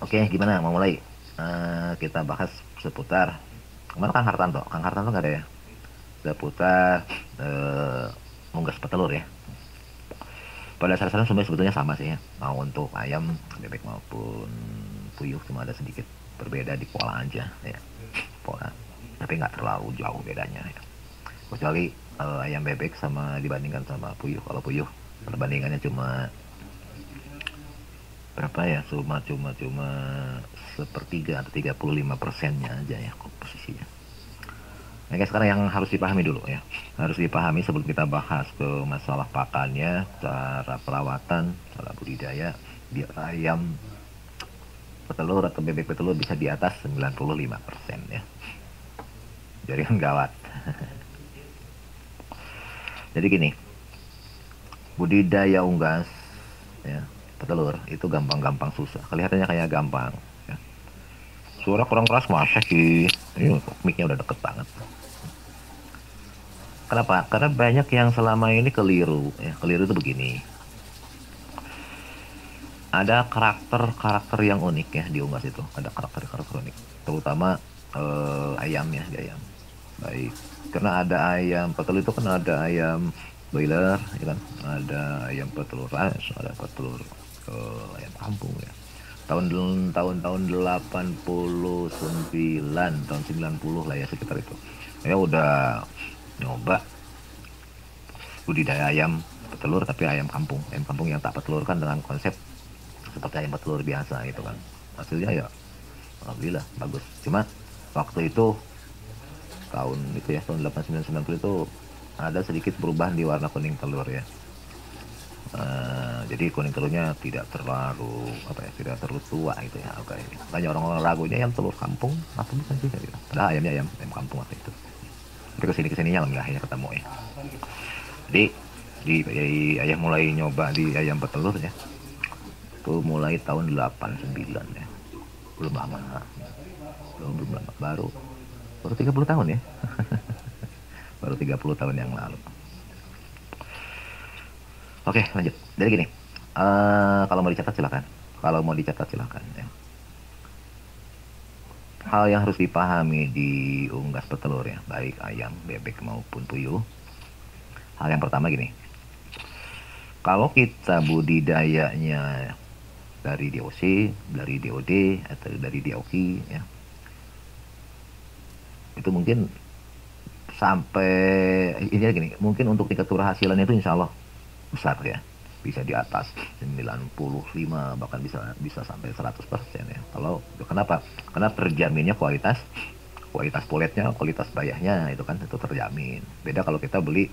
Oke, gimana? Mau mulai? Kita bahas seputar kemana Kang Hartanto? Kang Hartanto nggak ada ya? Seputar unggas petelur ya. Pada dasarnya sebetulnya sama sih ya. Mau untuk ayam, bebek maupun puyuh cuma ada sedikit berbeda di pola aja ya. Pola. Tapi nggak terlalu jauh bedanya ya. Kecuali ayam bebek sama dibandingkan sama puyuh. Kalau puyuh perbandingannya cuma berapa ya, cuma sepertiga atau 35%-nya aja ya komposisinya. Oke, sekarang yang harus dipahami dulu ya, harus dipahami sebelum kita bahas ke masalah pakannya, cara perawatan, cara budidaya biar ayam petelur atau bebek petelur bisa di atas 95% ya. Jadi kan gawat. Jadi gini, budidaya unggas ya petelur itu gampang-gampang susah, kelihatannya kayak gampang ya. Suara kurang keras masa sih, ini mic-nya udah deket banget. Kenapa? Karena banyak yang selama ini keliru ya. Keliru itu begini, ada karakter-karakter yang unik ya di unggas itu, ada karakter-karakter unik terutama ayam ya, di ayam baik, karena ada ayam petelur itu kan ada ayam broiler ya kan, ada ayam petelur ras, ada petelur ayam kampung ya. Tahun-tahun 89, tahun 90 lah ya, sekitar itu saya udah nyoba budidaya ayam petelur, tapi ayam kampung yang tak petelurkan dengan konsep seperti ayam petelur biasa gitu kan. Hasilnya ya alhamdulillah bagus, cuma waktu itu tahun itu ya, tahun 89-90 itu ada sedikit perubahan di warna kuning telur ya. Jadi kuning telurnya tidak terlalu apa ya, tidak terlalu tua gitu ya. Oke, banyak orang-orang ragunya yang telur kampung atau bukan sih gitu. Padahal ayamnya ayam kampung waktu itu. Tapi kesininya alhamdulillah akhirnya ketemu ya. Jadi dari ayah mulai nyoba di ayam petelur ya, itu mulai tahun 89 ya, belum lama, belum lama, baru 30 tahun ya. Baru 30 tahun yang lalu. Oke, lanjut. Jadi gini, kalau mau dicatat silakan. Kalau mau dicatat silakan ya. Hal yang harus dipahami di unggas petelur ya, baik ayam, bebek maupun puyuh. Hal yang pertama gini, kalau kita budidayanya dari DOC, dari DOD, atau dari DOQ ya, itu mungkin sampai ini gini, mungkin untuk tingkat keberhasilan itu insya Allah besar ya, bisa di atas 95, bahkan bisa sampai 100% ya. Kalau kenapa? Karena terjaminnya kualitas puletnya, kualitas bayahnya itu kan itu terjamin. Beda kalau kita beli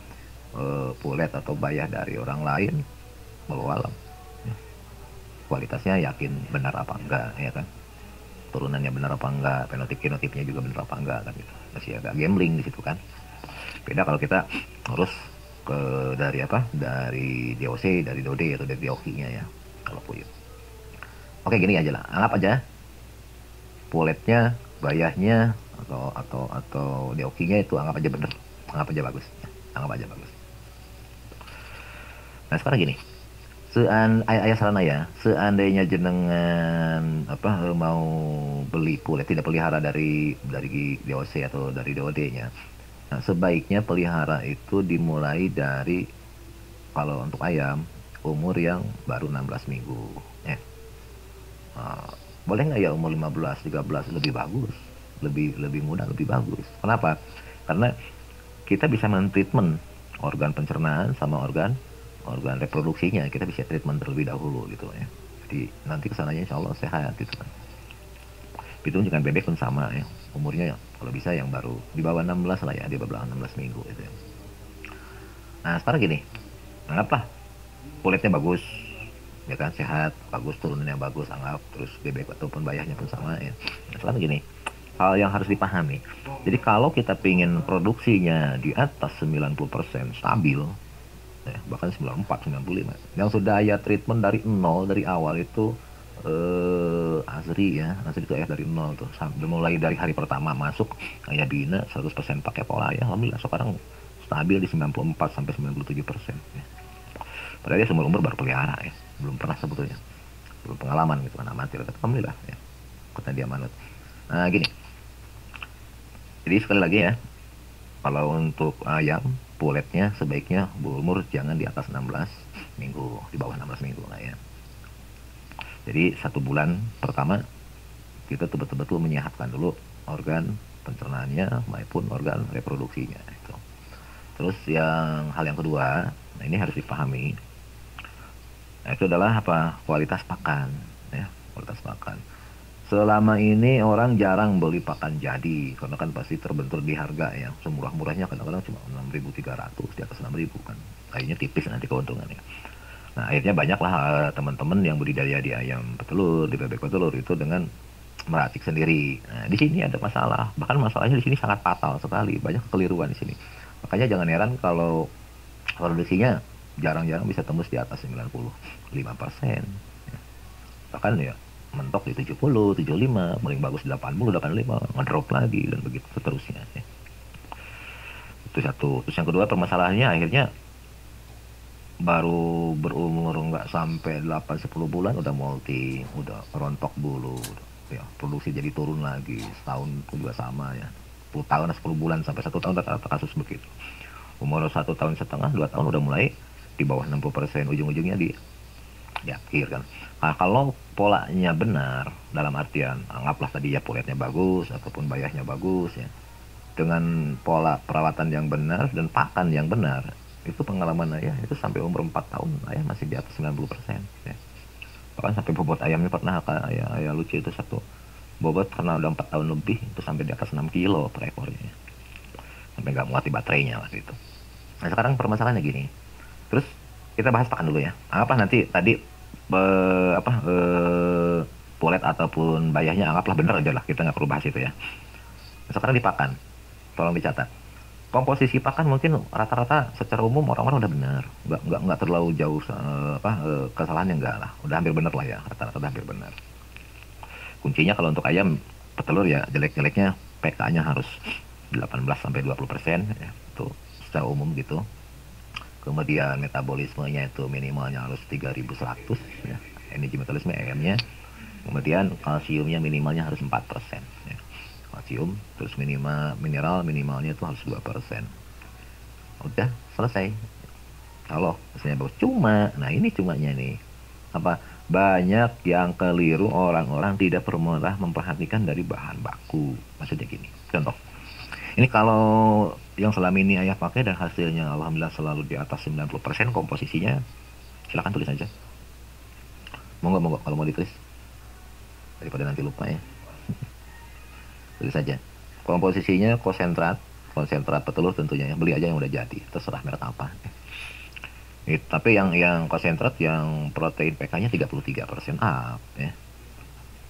pulet atau bayah dari orang lain, walau alam ya. Kualitasnya yakin benar apa enggak ya kan, turunannya benar apa enggak, fenotipnya juga benar apa enggak kan gitu. Masih agak gambling di situ kan. Beda kalau kita harus ke dari apa, dari DOC, dari DOD atau dari DOQ-nya ya kalau puyuh. Oke, gini aja lah, anggap aja puletnya, bayahnya atau DOQ-nya itu anggap aja bener, anggap aja bagus ya. Anggap aja bagus. Nah sekarang gini, ayah sarana ya, seandainya jenengan apa mau beli pulet, tidak pelihara dari DOC atau dari DOD-nya. Nah, sebaiknya pelihara itu dimulai dari, kalau untuk ayam, umur yang baru 16 minggu ya. Nah, boleh nggak ya umur 15, 13, lebih bagus, lebih mudah, lebih bagus. Kenapa? Karena kita bisa mentreatment organ pencernaan sama organ organ reproduksinya, kita bisa treatment terlebih dahulu gitu ya. Jadi nanti kesananya insya Allah sehat gitu kan. Itu dengan bebek pun sama ya, umurnya kalau bisa yang baru di bawah 16 lah ya, di bawah 16 minggu gitu ya. Nah sekarang gini, anggaplah kulitnya bagus ya kan, sehat, bagus, turunannya bagus, anggap terus bebek ataupun bayahnya pun sama ya. Nah, sekarang gini, hal yang harus dipahami, jadi kalau kita pingin produksinya di atas 90% stabil ya, bahkan 94, 95, yang sudah ya treatment dari nol, dari awal itu asri ya, asri itu ayah dari nol tuh, mulai dari hari pertama masuk ayah bina 100% pakai pola ya, alhamdulillah sekarang stabil di 94 sampai 97% ya. Padahal dia seumur umur baru pelihara ya, belum pernah sebetulnya, belum pengalaman gitu kan, amatir, tapi alhamdulillah ya. manutnya dia manut. Nah gini, jadi sekali lagi ya, kalau untuk ayam puletnya sebaiknya berumur jangan di atas 16 minggu, di bawah 16 minggu lah ya. Jadi 1 bulan pertama kita tuh betul-betul menyehatkan dulu organ pencernaannya maupun organ reproduksinya itu. Terus hal yang kedua, nah ini harus dipahami, nah itu adalah apa? Kualitas pakan ya, kualitas pakan. Selama ini orang jarang beli pakan jadi karena kan pasti terbentur di harga ya. Semurah-murahnya kadang-kadang cuma 6.300, di atas 6.000 kan. Kayaknya tipis nanti keuntungannya. Nah, akhirnya banyaklah teman-teman yang budidaya di ayam petelur, di bebek petelur itu dengan meracik sendiri. Nah, di sini ada masalah. Bahkan masalahnya di sini sangat fatal sekali. Banyak kekeliruan di sini. Makanya jangan heran kalau produksinya jarang-jarang bisa tembus di atas 95%. Bahkan ya mentok di 70, 75, paling bagus 80, 85, ngedrop lagi dan begitu seterusnya ya. Itu satu. Terus yang kedua permasalahannya akhirnya baru berumur nggak sampai 8-10 bulan udah rontok bulu ya, produksi jadi turun lagi. Setahun pun juga sama ya, 10 tahun 10 bulan sampai 1 tahun rata-rata kasus begitu. Umur 1,5 tahun 2 tahun udah mulai di bawah 60%, ujung-ujungnya di akhir kan. Nah, kalau polanya benar dalam artian anggaplah tadi ya puletnya bagus ataupun bayahnya bagus ya, dengan pola perawatan yang benar dan pakan yang benar, itu pengalaman ayah itu sampai umur 4 tahun ayah masih di atas 90% ya. Bahkan sampai bobot ayamnya pernah ayah lucu itu satu bobot karena udah 4 tahun lebih itu sampai di atas 6 kilo per ekornya ya. Sampai nggak muat di baterainya waktu itu. Nah sekarang permasalahannya gini, terus kita bahas pakan dulu ya. Anggaplah nanti tadi polet ataupun bayahnya anggaplah bener aja lah, kita nggak perlu bahas itu ya. Nah, sekarang di pakan, tolong dicatat. Komposisi pakan mungkin rata-rata secara umum orang-orang udah benar, nggak terlalu jauh kesalahannya enggak lah, udah hampir benar lah ya, rata-rata udah hampir benar. Kuncinya kalau untuk ayam petelur ya jelek-jeleknya PK-nya harus 18-20% ya, itu secara umum gitu. Kemudian metabolismenya itu minimalnya harus 3100 ya, energi metabolisme ayamnya. Kemudian kalsiumnya minimalnya harus 4% ya. Kalsium, terus mineral minimalnya itu harus 2%. Udah selesai. Kalau misalnya bagus, nah ini cumanya nih apa, banyak yang keliru, orang-orang tidak pernah memperhatikan dari bahan baku. Maksudnya gini, contoh ini kalau yang selama ini ayah pakai dan hasilnya alhamdulillah selalu di atas 90% komposisinya, silahkan tulis aja. Monggo kalau mau ditulis daripada nanti lupa ya. Tulis saja. Komposisinya konsentrat petelur tentunya ya. Beli aja yang udah jadi, terserah merek apa. Tapi yang konsentrat yang protein PK-nya 33% up ya.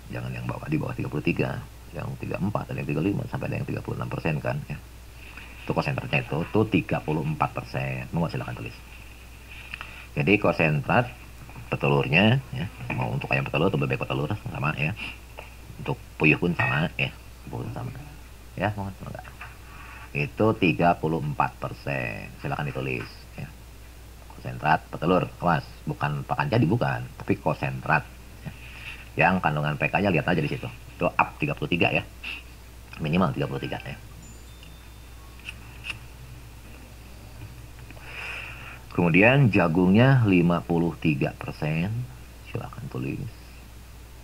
Jangan yang di bawah 33, yang 34 dan yang 35 sampai ada yang 36% kan ya. Itu konsentratnya itu 34%. Mau silakan tulis. Jadi konsentrat petelurnya ya, mau untuk ayam petelur atau bebek petelur sama ya. Untuk puyuh pun sama ya. Pun sama. Ya, mohon enggak. Itu 34%. Silakan ditulis ya. Konsentrat petelur, awas, bukan pakan jadi bukan, tapi konsentrat. Ya. Yang kandungan PK-nya lihat aja di situ. Itu up 33 ya. Minimal 33 ya. Kemudian jagungnya 53%. Silakan tulis.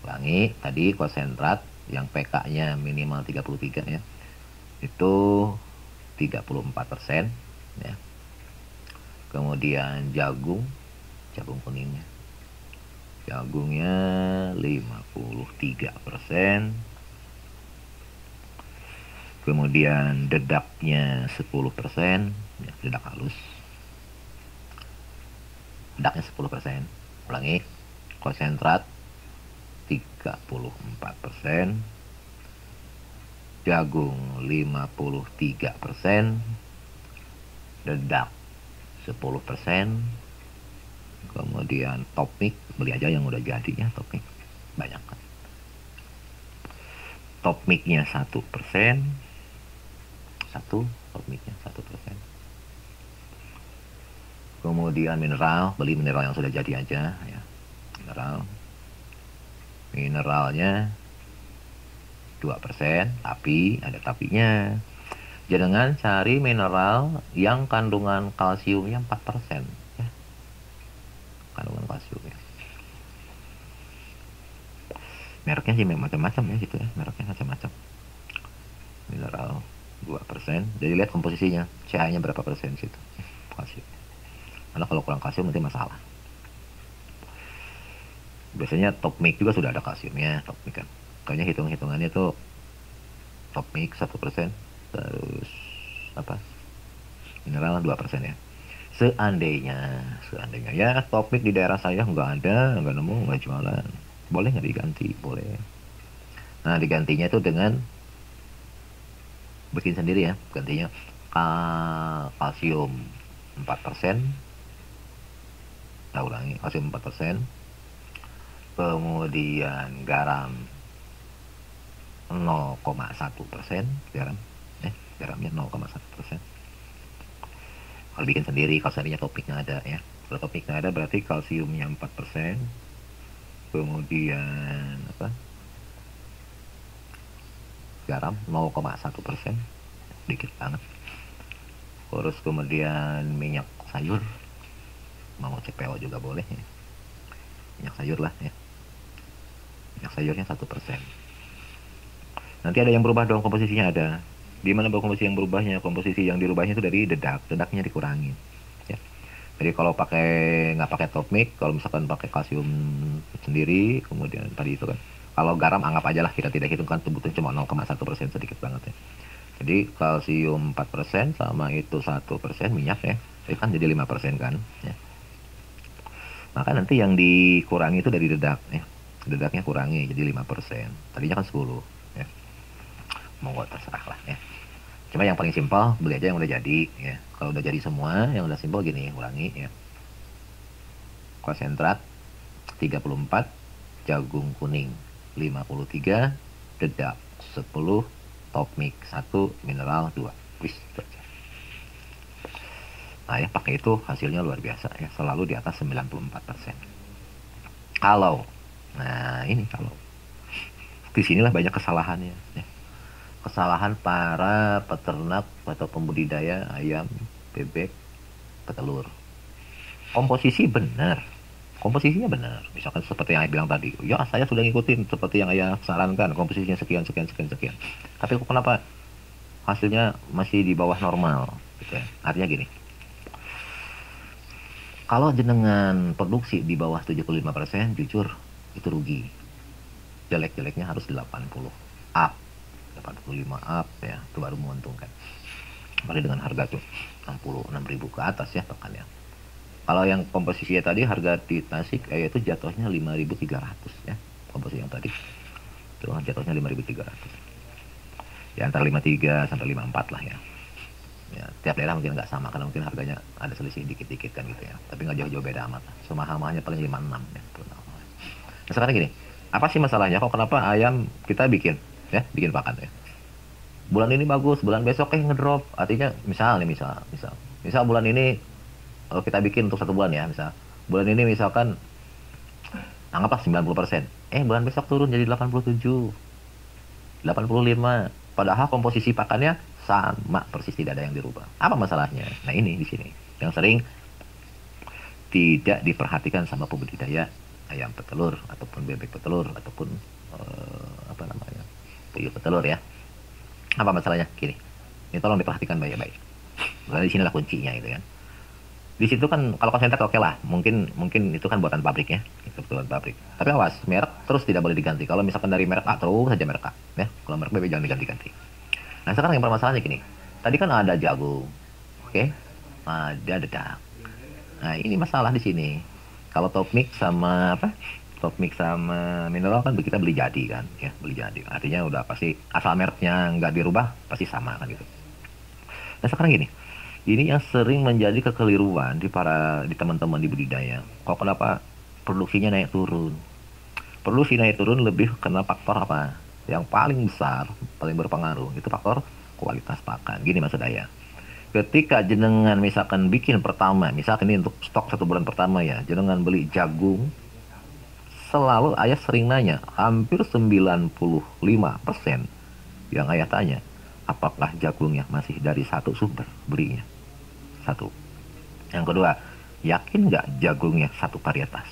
Ulangi, tadi konsentrat yang PK-nya minimal 33 ya. Itu 34% ya. Kemudian jagung kuningnya. Jagungnya 53%. Kemudian dedaknya 10% ya, dedak halus. Dedaknya 10%. Ulangi, konsentrat 34%, jagung 53%, dedak 10%, kemudian topik, beli aja yang udah jadi ya, topik banyak kan. Topiknya 1%, topiknya 1%. Kemudian mineral, beli mineral yang sudah jadi aja ya. Mineralnya 2%, tapi ada tapinya. Jangan cari mineral yang kandungan kalsiumnya 4%. Ya. Kandungan kalsiumnya. Mereknya sih macam-macam ya gitu ya. Mereknya macam-macam. Mineral 2%. Jadi lihat komposisinya. CA-nya berapa persen situ. Kalsium. Karena kalau kurang kalsium nanti masalah. Biasanya top mix juga sudah ada kalsiumnya. Top mix kan. Kayaknya hitung-hitungannya tuh top mix 1%. Terus apa? Mineral 2% ya. Seandainya ya top mix di daerah saya nggak ada, nggak nemu, nggak jualan, boleh nggak diganti? Boleh. Nah digantinya itu dengan bikin sendiri ya, gantinya kalsium 4%. Nah ulangi, kalsium 4%, kemudian garam 0,1%, garamnya 0,1%. Kalau bikin sendiri, kalau seandainya topiknya ada ya. Kalau topiknya ada berarti kalsiumnya 4%, kemudian apa? Garam 0,1%, dikit banget. Terus kemudian minyak sayur, mau CPO juga boleh ya. Minyak sayur lah ya. Minyak sayurnya 1%. Nanti ada yang berubah dong, komposisinya ada. Di mana komposisi yang berubahnya? Komposisi yang dirubahnya itu dari dedaknya dikurangi. Ya. Jadi kalau nggak pakai top mix, kalau misalkan pakai kalsium sendiri, kemudian tadi itu kan, kalau garam anggap aja lah, kita tidak hitungkan, sebutnya cuma 0,1%, sedikit banget ya. Jadi kalsium 4% sama itu 1% minyak ya, itu kan jadi 5% kan. Ya. Maka nanti yang dikurangi itu dari dedak ya. Dedaknya kurangi jadi 5%. Tadinya kan 10 ya. Monggo terserah lah ya. Cuma yang paling simpel beli aja yang udah jadi ya. Kalau udah jadi semua, yang udah simpel gini, ulangi ya. Konsentrat 34, jagung kuning 53, dedak 10, top mix 1, mineral 2. Wis, itu aja. Nah ya, pakai itu hasilnya luar biasa ya, selalu di atas 94%. Kalau disinilah banyak kesalahannya ya. Kesalahan para peternak atau pembudidaya ayam, bebek, petelur. Komposisinya benar. Misalkan seperti yang saya bilang tadi, ya saya sudah ngikutin seperti yang ayah sarankan, komposisinya sekian. Tapi kok kenapa hasilnya masih di bawah normal? Gitu ya. Artinya gini, kalau jenengan produksi di bawah 75%, jujur itu rugi. Jelek-jeleknya harus 80 up. 85 up ya, itu baru menguntungkan. Apalagi dengan harga tuh 66.000 ke atas ya pekannya. Kalau yang komposisinya tadi harga di Tasik itu jatuhnya 5.300 ya. Komposisi yang tadi itu jatuhnya 5.300. Ya antara 53 sampai 54 lah ya. Ya, tiap daerah mungkin nggak sama karena mungkin harganya ada selisih dikit-dikit kan gitu ya. Tapi nggak jauh-jauh beda amat. Semahal-mahalnya paling 56 ya. Nah, sekarang gini, apa sih masalahnya? Kok kenapa ayam kita bikin pakan ya? Bulan ini bagus, bulan besok ngedrop. Artinya misal bulan ini kita bikin untuk 1 bulan ya, misal bulan ini misalkan anggaplah 90%, bulan besok turun jadi 87, 85, padahal komposisi pakannya sama persis, tidak ada yang dirubah. Apa masalahnya? Nah ini di sini yang sering tidak diperhatikan sama pembudidaya ayam petelur ataupun bebek petelur ataupun puyuh petelur ya. Apa masalahnya? Gini, ini tolong diperhatikan baik-baik. Karena di sinilah kuncinya gitu kan. Di situ kan kalau konsentrat oke lah, mungkin itu kan buatan pabrik ya, itu buatan pabrik. Tapi awas, merek terus tidak boleh diganti. Kalau misalkan dari merek A terus saja merek A, ya. Kalau merek B jangan diganti-ganti. Nah sekarang yang permasalahannya gini, tadi kan ada jagung, oke, ada dedak. Nah ini masalah di sini. Kalau top mix sama mineral kan kita beli jadi kan, ya beli jadi. Artinya udah pasti asal mereknya nggak dirubah pasti sama kan gitu. Nah sekarang gini, ini yang sering menjadi kekeliruan di teman-teman di budidaya. Kok kenapa produksinya naik turun? Produksi naik turun lebih kena faktor apa? Yang paling besar, paling berpengaruh itu faktor kualitas pakan. Gini maksud saya. Ketika jenengan misalkan bikin pertama, misalkan ini untuk stok 1 bulan pertama ya, jenengan beli jagung selalu ayah sering nanya, hampir 95% yang ayah tanya, apakah jagungnya masih dari satu sumber belinya? Satu. Yang kedua, yakin nggak jagungnya satu varietas?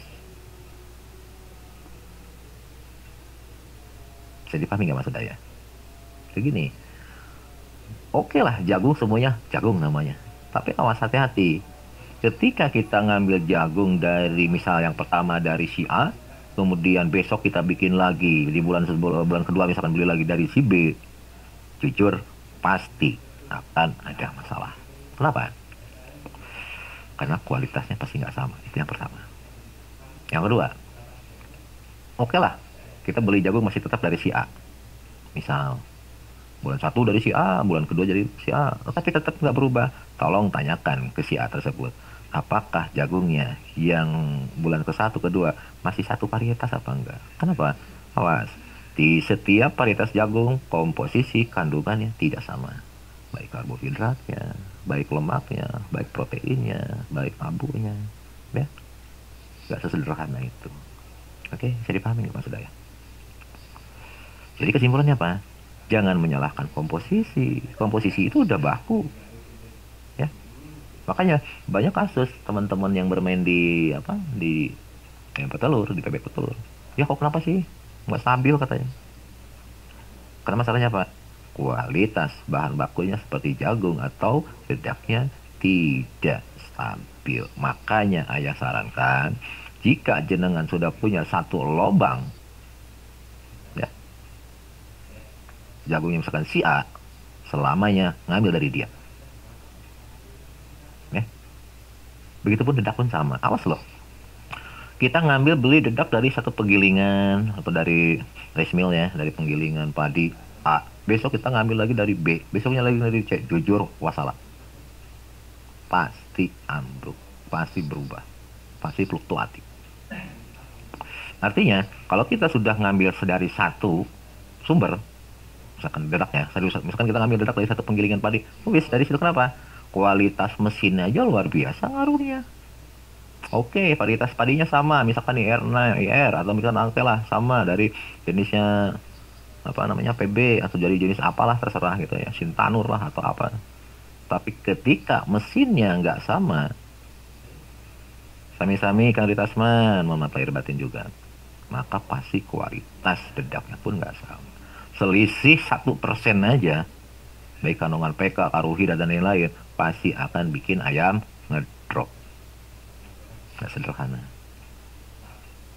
Bisa dipahami nggak maksud ayah? Begini, oke lah jagung semuanya jagung namanya. Tapi awas hati-hati. Ketika kita ngambil jagung dari misal yang pertama dari si A, kemudian besok kita bikin lagi di bulan kedua misalkan beli lagi dari si B, jujur pasti akan ada masalah. Kenapa? Karena kualitasnya pasti nggak sama. Itu yang pertama. Yang kedua, oke lah kita beli jagung masih tetap dari si A. Misal bulan satu dari si A, bulan kedua dari si A, tapi tetap nggak berubah. Tolong tanyakan ke si A tersebut, apakah jagungnya yang bulan ke satu, kedua masih satu varietas apa enggak? Kenapa? Awas, di setiap varietas jagung komposisi kandungannya tidak sama, baik karbohidratnya, baik lemaknya, baik proteinnya, baik abunya, ya, nggak sesederhana itu. Oke, bisa dipahami nggak maksud saya? Jadi kesimpulannya apa? Jangan menyalahkan komposisi. Komposisi itu udah baku. Ya. Makanya banyak kasus teman-teman yang bermain di apa? Di petelur, di bebek petelur. Ya kok kenapa sih? Nggak stabil katanya. Karena masalahnya apa? Kualitas bahan bakunya seperti jagung atau dedaknya tidak stabil. Makanya ayah sarankan, jika jenengan sudah punya satu lobang, ya, jagungnya misalkan si A, selamanya ngambil dari dia. Ya. Begitupun dedak pun sama. Awas loh. Kita ngambil beli dedak dari satu penggilingan atau dari rice mill ya, dari penggilingan padi A. Besok kita ngambil lagi dari B, besoknya lagi dari C. Jujur, wassalam. Pasti ambruk, pasti berubah, pasti fluktuatif. Artinya, kalau kita sudah ngambil dari satu sumber, misalkan dedaknya, misalkan kita ngambil dedak dari satu penggilingan padi, dari situ kenapa? Kualitas mesinnya aja luar biasa ngaruhnya. Oke, varietas padinya sama, misalkan nih R9, IR, atau misalkan angke lah, sama dari jenisnya apa namanya PB atau dari jenis apalah terserah gitu ya, Sintanur lah atau apa. Tapi ketika mesinnya nggak sama, sami-sami Kang Ritasman, mohon maaf lahir batin juga, maka pasti kualitas dedaknya pun nggak sama. Selisih 1% aja, baik kandungan PK, karbohidrat dan lain-lain, pasti akan bikin ayam ngedrop. Nggak sederhana.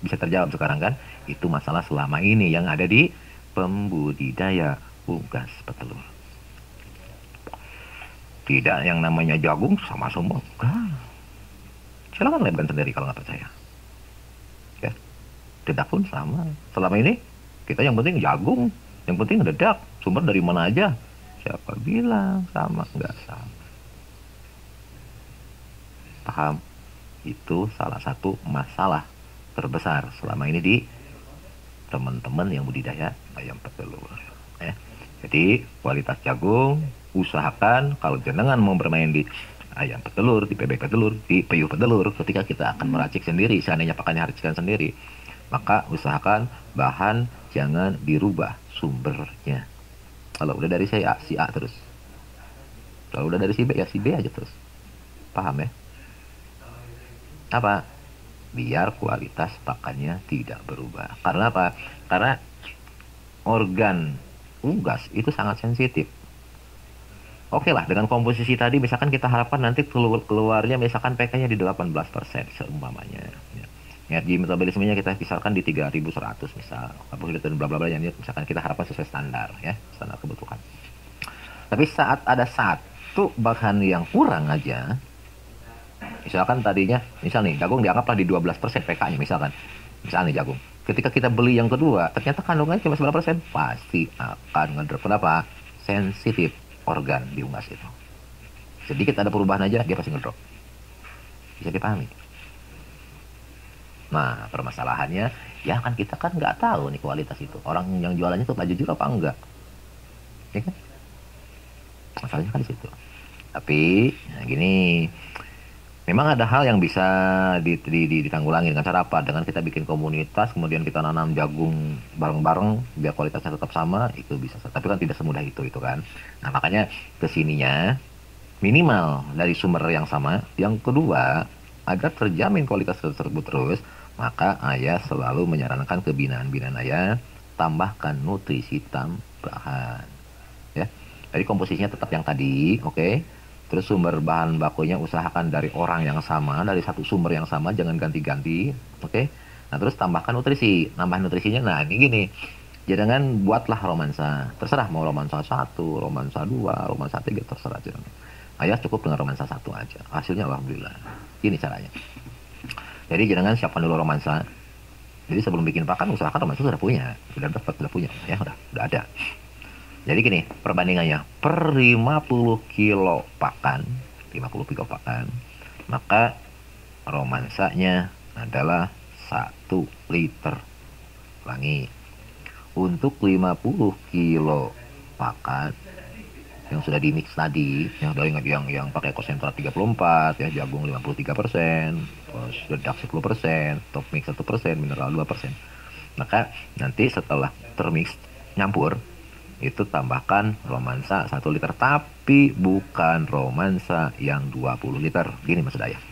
Bisa terjawab sekarang kan? Itu masalah selama ini yang ada di pembudidaya unggas petelur. Tidak yang namanya jagung sama semua. Silakan labkan sendiri kalau nggak percaya. Ya, dedak pun sama. Selama ini kita yang penting jagung, yang penting dedak. Sumber dari mana aja? Siapa bilang sama? Nggak sama. Paham? Itu salah satu masalah terbesar selama ini di teman-teman yang budidaya ayam petelur. Jadi kualitas jagung usahakan kalau jenengan mau bermain di ayam petelur, di bebek petelur, di peyuh petelur, ketika kita akan meracik sendiri, seandainya pakannya racikan sendiri, maka usahakan bahan jangan dirubah sumbernya. Kalau udah dari si A terus. Kalau udah dari si B, ya si B aja terus. Paham ya? Apa? Biar kualitas pakannya tidak berubah. Karena apa? Karena organ unggas itu sangat sensitif. Oke lah, dengan komposisi tadi misalkan kita harapkan nanti keluarnya misalkan pK-nya di 18% seumpamanya. Ya, di metabolismenya kita misalkan di 3100 misal. Karbohidrat dan bla bla bla yang misalkan kita harapkan sesuai standar ya, standar kebutuhan. Tapi saat ada satu bahan yang kurang aja, misalkan tadinya, misal nih, jagung dianggaplah di 12% pK-nya misalkan. Misalnya nih jagung. Ketika kita beli yang kedua, ternyata kandungannya cuma 9%, pasti akan ngedrop. Kenapa? Sensitif organ di unggas itu. Sedikit ada perubahan aja, dia pasti ngedrop. Bisa dipahami? Nah, permasalahannya, ya kan kita kan nggak tahu nih kualitas itu. Orang yang jualannya tuh nggak jujur apa enggak. Ya kan? Masalahnya kan di situ. Tapi, nah gini, Memang ada hal yang bisa ditanggulangi dengan cara apa? Dengan kita bikin komunitas, kemudian kita nanam jagung bareng-bareng, biar kualitasnya tetap sama, itu bisa. Tapi kan tidak semudah itu kan. Nah, makanya kesininya minimal dari sumber yang sama. Yang kedua, agar terjamin kualitas tersebut terus, maka ayah selalu menyarankan ke binaan-binaan ayah, tambahkan nutrisi tambahan. Ya, jadi komposisinya tetap yang tadi, oke. Terus sumber bahan bakunya usahakan dari orang yang sama, dari satu sumber yang sama, jangan ganti-ganti, oke. Nah, terus tambahkan nutrisi, nambah nutrisinya. Nah, ini gini, jangan buatlah romansa, terserah mau romansa 1, romansa 2, romansa 3, terserah jangan. Ayah cukup dengan romansa 1 aja, hasilnya alhamdulillah. Ini caranya. Jadi jangan siapkan dulu romansa. Jadi sebelum bikin pakan usahakan romansa sudah punya, sudah dapat, sudah punya, ya udah ada. Jadi gini, perbandingannya per 50 kilo pakan, 50 kilo pakan, maka romansanya adalah 1 liter. Ulangi, untuk 50 kilo pakan yang sudah dimix tadi, yang pakai konsentrat 34, ya jagung 53%, terus dedak 10%, top mix 1%, mineral 2%. Maka nanti setelah termix nyampur, itu tambahkan romansa 1 liter, tapi bukan romansa yang 20 liter. Gini maksud ayah.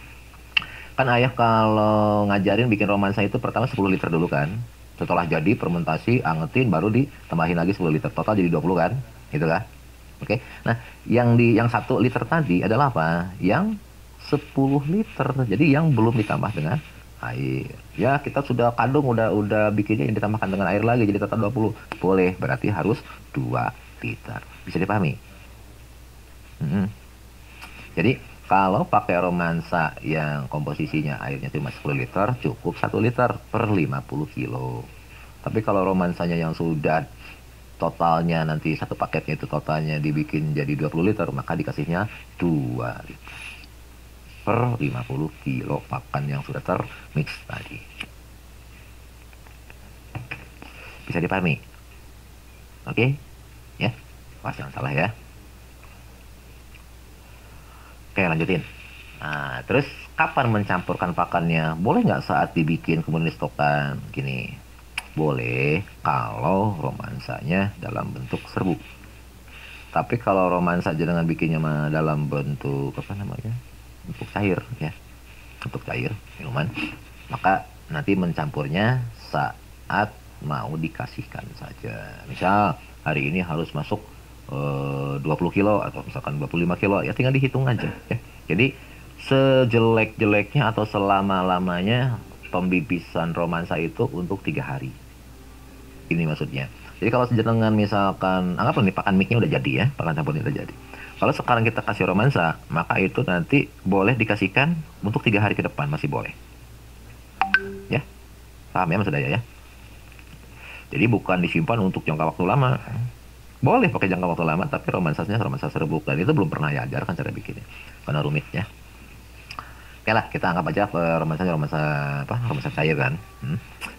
Kan ayah kalau ngajarin bikin romansa itu pertama 10 liter dulu kan. Setelah jadi fermentasi, angetin, baru ditambahin lagi 10 liter. Total jadi 20 kan? Gitu kan? Oke. Nah, yang 1 liter tadi adalah apa? Yang 10 liter. Jadi yang belum ditambah dengan air. Ya, kita sudah kadung udah bikinnya yang ditambahkan dengan air lagi jadi total 20. Boleh, berarti harus 2 liter. Bisa dipahami? Jadi, kalau pakai romansa yang komposisinya airnya cuma 10 liter, cukup 1 liter per 50 kilo. Tapi kalau romansanya yang sudah totalnya nanti satu paketnya itu totalnya dibikin jadi 20 liter, maka dikasihnya 2 liter per 50 kilo pakan yang sudah termix tadi. Bisa dipahami? Oke? Ya? Pas jangan salah ya. Oke, lanjutin. Nah, terus kapan mencampurkan pakannya? Boleh nggak saat dibikin kemudian distokan? Gini, boleh kalau romansanya dalam bentuk serbuk. Tapi kalau romansa jangan bikinnya dalam bentuk apa namanya? Bentuk cair ya. Bentuk cair minuman. Maka nanti mencampurnya saat mau dikasihkan saja. Misal hari ini harus masuk 20 kilo atau misalkan 25 kilo, ya tinggal dihitung aja ya. Jadi sejelek-jeleknya atau selama-lamanya pembibisan romansa itu untuk 3 hari. Ini maksudnya. Jadi kalau sejenengan misalkan anggaplah nih pakan mixnya udah jadi ya, pakan campurnya udah jadi. Kalau sekarang kita kasih romansa, maka itu nanti boleh dikasihkan untuk 3 hari ke depan, masih boleh. Ya, paham ya maksud saya ya? Jadi bukan disimpan untuk jangka waktu lama. Boleh pakai jangka waktu lama, tapi romansanya romansa serbuk. Dan itu belum pernah ya ajarkan cara bikinnya, karena rumit ya. Oke lah, kita anggap aja romansanya romansa cair kan.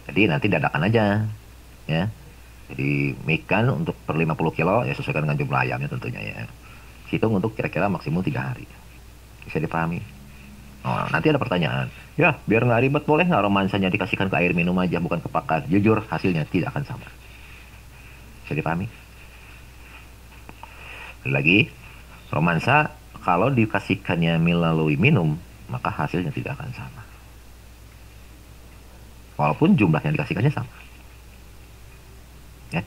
Jadi nanti dadakan aja ya. Jadi mikan untuk per 50 kilo ya sesuaikan dengan jumlah ayamnya tentunya ya. Hitung untuk kira-kira maksimum 3 hari. Bisa dipahami? Oh, nanti ada pertanyaan. Ya, biar nggak ribet, boleh nggak romansanya dikasihkan ke air minum aja, bukan ke pakan? Jujur, hasilnya tidak akan sama. Bisa dipahami? Lagi, romansa kalau dikasihkannya melalui minum, maka hasilnya tidak akan sama. Walaupun jumlahnya dikasihkannya sama. Ya.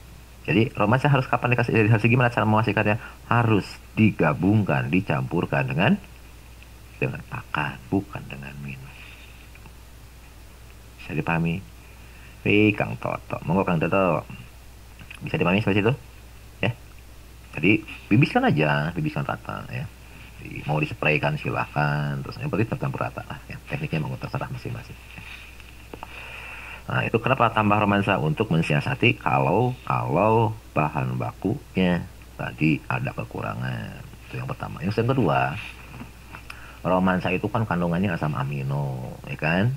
Jadi romansa harus kapan dikasih? Harus gimana cara menghasilkannya? Harus digabungkan, dicampurkan dengan pakan, bukan dengan minum. Bisa dipahami? Kang Toto, monggo Kang Toto. Bisa dipahami seperti itu? Ya. Jadi bibiskan aja, bibiskan rata ya. Mau dispraykan silahkan, terus yang penting tercampur rata lah ya. Tekniknya mau terserah masing-masing. Nah, itu kenapa tambah romansa? Untuk mensiasati kalau bahan bakunya tadi ada kekurangan. Itu yang pertama. Yang kedua, romansa itu kan kandungannya asam amino, ya kan?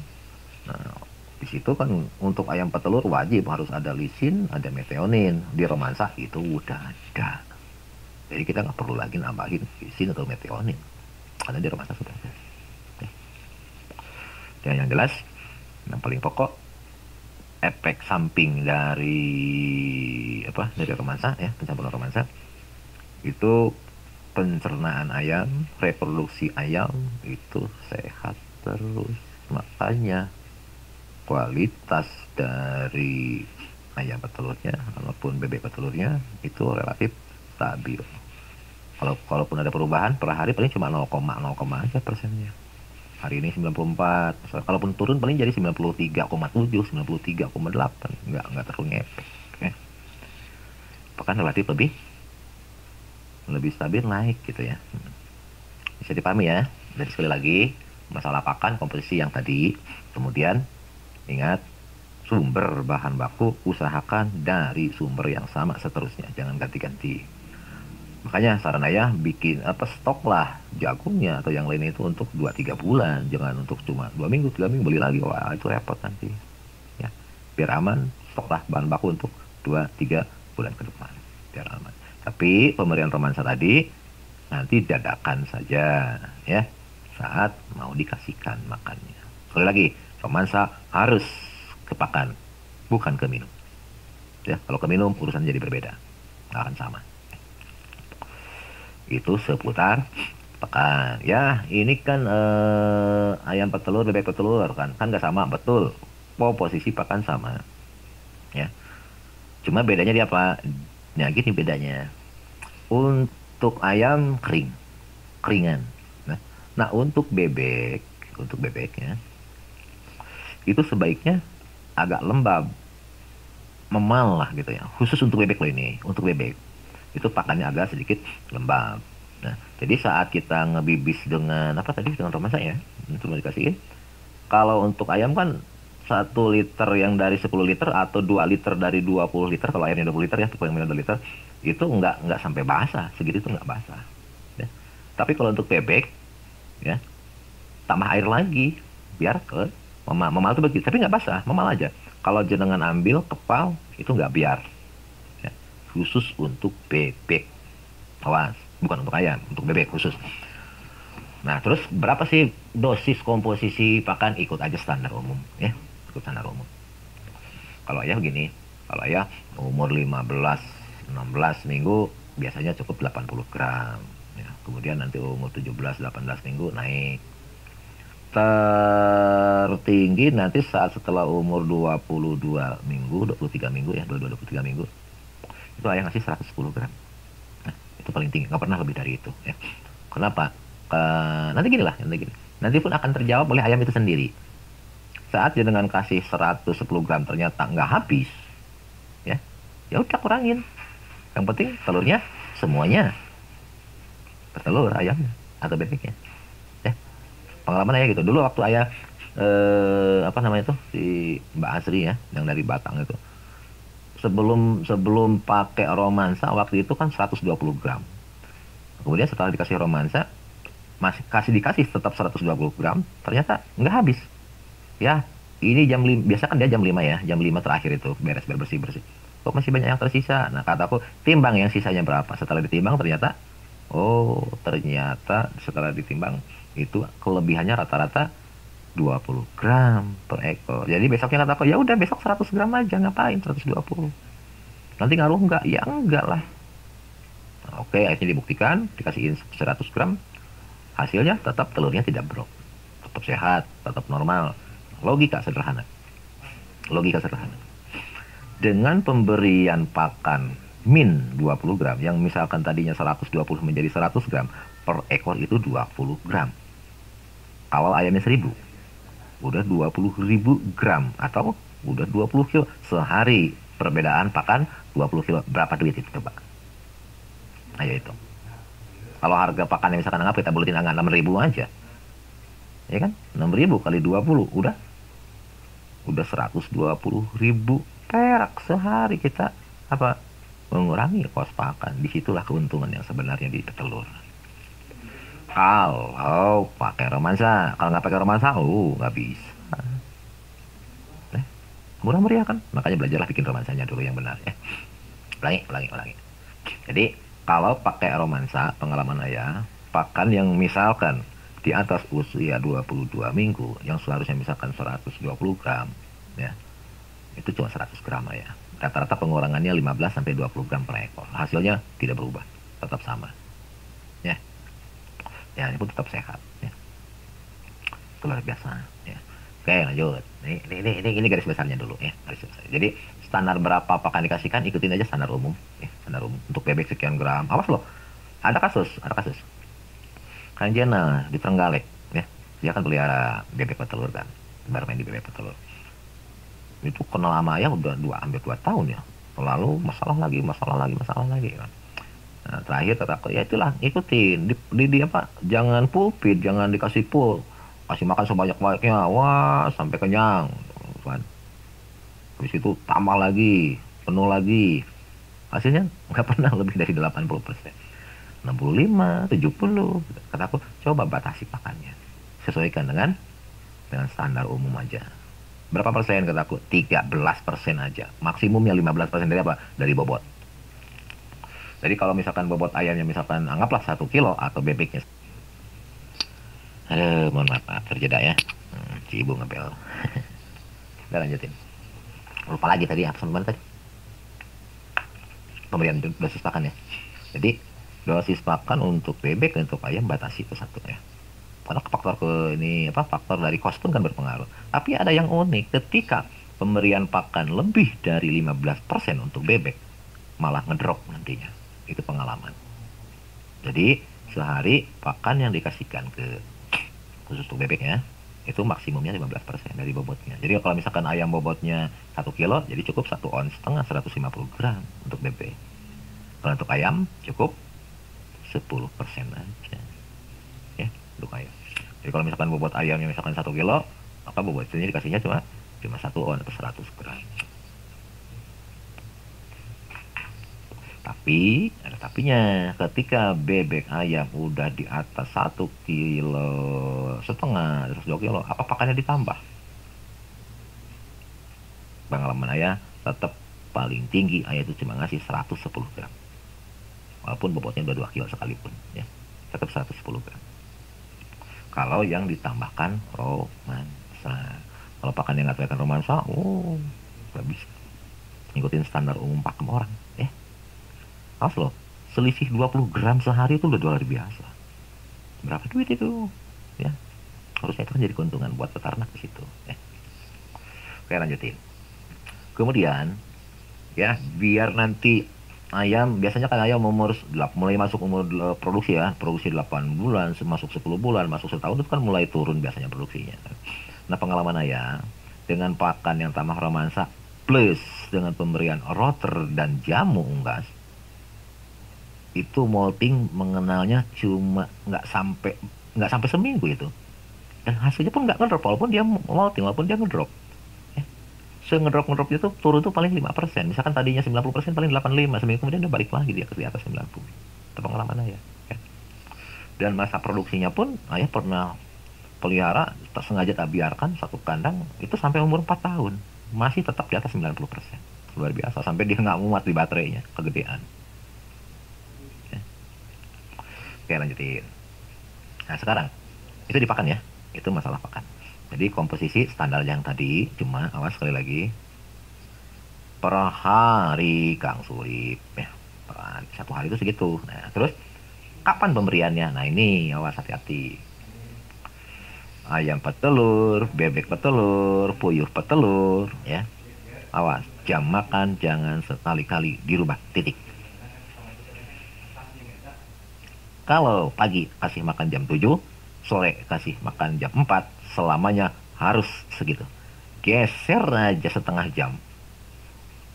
Nah, di situ kan untuk ayam petelur wajib harus ada lisin, ada metionin. Di romansa itu udah ada. Jadi kita nggak perlu lagi nambahin lisin atau metionin, karena di romansa sudah ada. Yang jelas, yang paling pokok, efek samping dari romansa ya, pencampuran romansa itu pencernaan ayam, reproduksi ayam itu sehat terus. Makanya kualitas dari ayam petelurnya maupun bebek petelurnya itu relatif stabil. Kalaupun ada perubahan per hari paling cuma 0, aja persennya. Hari ini 94, kalaupun turun paling jadi 93,7, 93,8, nggak terlalu ngepek. Ya. Bahkan relatif lebih stabil naik gitu ya. Bisa dipahami ya. Jadi sekali lagi, masalah pakan komposisi yang tadi, kemudian ingat sumber bahan baku usahakan dari sumber yang sama seterusnya, jangan ganti-ganti. Makanya saran ayah bikin stok lah jagungnya atau yang lain itu untuk 2-3 bulan, jangan untuk cuma 2 minggu 3 minggu beli lagi, wah itu repot nanti ya. Biar aman, stok lah bahan baku untuk 2-3 bulan ke depan biar aman. Tapi pemberian romansa tadi nanti dadakan saja ya, saat mau dikasihkan makannya. Sekali lagi, romansa harus ke pakan, bukan ke minum ya. Kalau ke minum urusan jadi berbeda, nggak akan sama. Itu seputar pakan ya. Ini kan ayam petelur, bebek petelur kan nggak sama, betul. Posisi pakan sama ya, cuma bedanya di apa ya, gini bedanya. Untuk ayam keringan, nah untuk bebeknya itu sebaiknya agak lembab, memal lah gitu ya, khusus untuk bebek loh ini. Untuk bebek itu pakannya agak sedikit lembab. Nah, jadi saat kita ngebibis dengan dengan romansa ya, itu mau dikasihin. Kalau untuk ayam kan 1 liter yang dari 10 liter atau 2 liter dari 20 liter, kalau airnya 20 liter ya, tipe yang minum 2 liter, itu nggak sampai basah, segitu itu nggak basah. Ya. Tapi kalau untuk bebek, ya tambah air lagi, biar ke memal itu begitu, tapi nggak basah, memal aja. Kalau jenengan ambil kepal, itu nggak biar. Ya. Khusus untuk bebek, awas, bukan untuk ayam, untuk bebek khusus. Nah, terus berapa sih dosis komposisi pakan? Ikut aja standar umum, ya. Ikut standar umum. Kalau ayah begini, kalau ayah umur 15-16 minggu biasanya cukup 80 gram. Ya. Kemudian nanti umur 17-18 minggu naik. Tertinggi nanti saat setelah umur 22 minggu, 23 minggu ya, 22-23 minggu. Itu ayah ngasih 110 gram. Nah, itu paling tinggi, nggak pernah lebih dari itu. Ya. Kenapa? Nanti gini. Nanti pun akan terjawab oleh ayam itu sendiri. Saat dia dengan kasih 110 gram ternyata nggak habis, ya udah kurangin. Yang penting telurnya semuanya bertelur ayamnya atau bebeknya. Ya, pengalaman ayah gitu. Dulu waktu ayah si Mbak Asri ya, yang dari Batang itu. Sebelum pakai romansa waktu itu kan 120 gram. Kemudian setelah dikasih romansa dikasih tetap 120 gram, ternyata nggak habis. Ya, ini jam 5, biasa kan dia jam 5 ya, jam 5 terakhir itu beres bersih. Kok masih banyak yang tersisa? Nah, kataku, timbang yang sisanya berapa. Setelah ditimbang ternyata setelah ditimbang itu kelebihannya rata-rata 20 gram per ekor. Jadi besoknya kataku, ya udah besok 100 gram aja, ngapain 120? Nanti ngaruh nggak? Ya enggak lah. Nah, oke, akhirnya dibuktikan, dikasihin 100 gram, hasilnya tetap telurnya tidak drop, tetap sehat, tetap normal. Logika sederhana. Dengan pemberian pakan min 20 gram, yang misalkan tadinya 120 menjadi 100 gram, per ekor itu 20 gram. Awal ayamnya 1000, udah 20.000 gram, atau udah 20 kilo. Sehari perbedaan pakan 20 kilo, berapa duit itu coba? Ayo itu. Kalau harga pakan yang misalkan kita buletin angka 6.000 aja, ya kan, 6.000 kali 20 udah 120.000 perak sehari. Kita mengurangi kos pakan. Disitulah keuntungan yang sebenarnya di petelur. Kalau pakai romansa, kalau nggak pakai romansa, nggak bisa. Murah meriah kan, makanya belajarlah bikin romansanya dulu yang benar ya. Ulangi. Jadi kalau pakai romansa, pengalaman ayah, pakan yang misalkan di atas usia 22 minggu yang seharusnya misalkan 120 gram, ya, itu cuma 100 gram ya. Rata-rata pengurangannya 15 sampai 20 gram per ekor. Hasilnya tidak berubah, tetap sama. Ya, ya ini pun tetap sehat. Ya. Itu luar biasa. Ya. Oke, lanjut. Ini garis besarnya dulu ya. Garis besar. Jadi standar berapa pakan dikasihkan, ikutin aja standar umum. Ya, standar umum. Untuk bebek sekian gram. Awas loh. Ada kasus, ada kasus. Kanjena di Trenggalek, ya. Dia kan pelihara bebek petelur kan. Bermain di bebek petelur. Itu kenal sama ayam udah hampir 2 tahun ya. Lalu masalah lagi kan. Nah, terakhir kataku ya itulah ikutin di apa, jangan full feed, jangan dikasih full, kasih makan sebanyak-banyaknya, wah sampai kenyang kan. Habis itu tambah lagi, penuh lagi, hasilnya nggak pernah lebih dari 80%, 65, 70. Kataku coba batasi pakannya, sesuaikan dengan standar umum aja. Berapa persen kataku? 13% aja, maksimumnya 15% dari apa? Dari bobot. Jadi kalau misalkan bobot ayamnya misalkan anggaplah 1 kilo atau bebeknya, aduh mohon maaf terjeda ya, si ibu ngebel. Udah lanjutin, lupa lagi tadi apa sebenarnya tadi, pemberian dosis pakan ya. Jadi dosis pakan untuk bebek dan untuk ayam batasi ke 1 ya, karena faktor ini apa, faktor dari kos pun kan berpengaruh. Tapi ada yang unik, ketika pemberian pakan lebih dari 15% untuk bebek malah ngedrop nantinya. Itu pengalaman. Jadi sehari pakan yang dikasihkan ke khusus untuk bebeknya itu maksimumnya 15% dari bobotnya. Jadi kalau misalkan ayam bobotnya 1 kilo, jadi cukup 1,5 ons 150 gram untuk bebek. Kalau untuk ayam cukup 10% aja ya untuk ayam. Jadi kalau misalkan bobot ayamnya misalkan 1 kilo, maka bobotnya dikasihnya cuma 1 ons atau 100 gram. Tapi ada tapinya, ketika bebek ayam udah di atas 1,5 kilo, 2 kilo, apa pakannya ditambah? Pengalaman ayah tetap paling tinggi ayah itu cuma ngasih 110 gram, walaupun bobotnya udah 2 kilo sekalipun ya, tetap 110 gram. Kalau yang ditambahkan romansa, kalau pakan yang nggak terkait romansa, nggak bisa ngikutin standar umum pakem orang ya. Awas loh, selisih 20 gram sehari itu udah luar biasa. Berapa duit itu? Ya, harusnya itu kan jadi keuntungan buat peternak di situ. Ya. Oke, lanjutin. Kemudian, ya, biar nanti ayam, biasanya kan ayam mulai masuk umur produksi ya, produksi 8 bulan, masuk 10 bulan, masuk setahun itu kan mulai turun biasanya produksinya. Nah, pengalaman ayah, dengan pakan yang tambah romansa, plus dengan pemberian roter dan jamu unggas, itu molting mengenalnya cuma nggak sampai seminggu itu, dan hasilnya pun nggak ngedrop walaupun dia molting, walaupun dia ngedrop ya. Ngedrop itu turun tuh paling 5%, misalkan tadinya 90% paling 85, seminggu kemudian dia balik lagi dia ke atas 90. Itu pengalaman ayah ya. Dan masa produksinya pun ayah pernah pelihara, sengaja tak biarkan satu kandang itu sampai umur 4 tahun masih tetap di atas 90%. Luar biasa, sampai dia nggak muat di baterainya, kegedean. Oke, lanjutin. Nah, sekarang itu dipakan ya. Itu masalah pakan. Jadi komposisi standar yang tadi, cuma awas sekali lagi, per hari Kang Surip ya. Satu hari itu segitu. Nah, terus kapan pemberiannya? Nah, ini awas, hati-hati. Ayam petelur, bebek petelur, puyuh petelur ya. Awas, jam makan jangan sekali-kali dirubah, titik. Kalau pagi kasih makan jam 7, sore kasih makan jam 4, selamanya harus segitu. Geser aja setengah jam,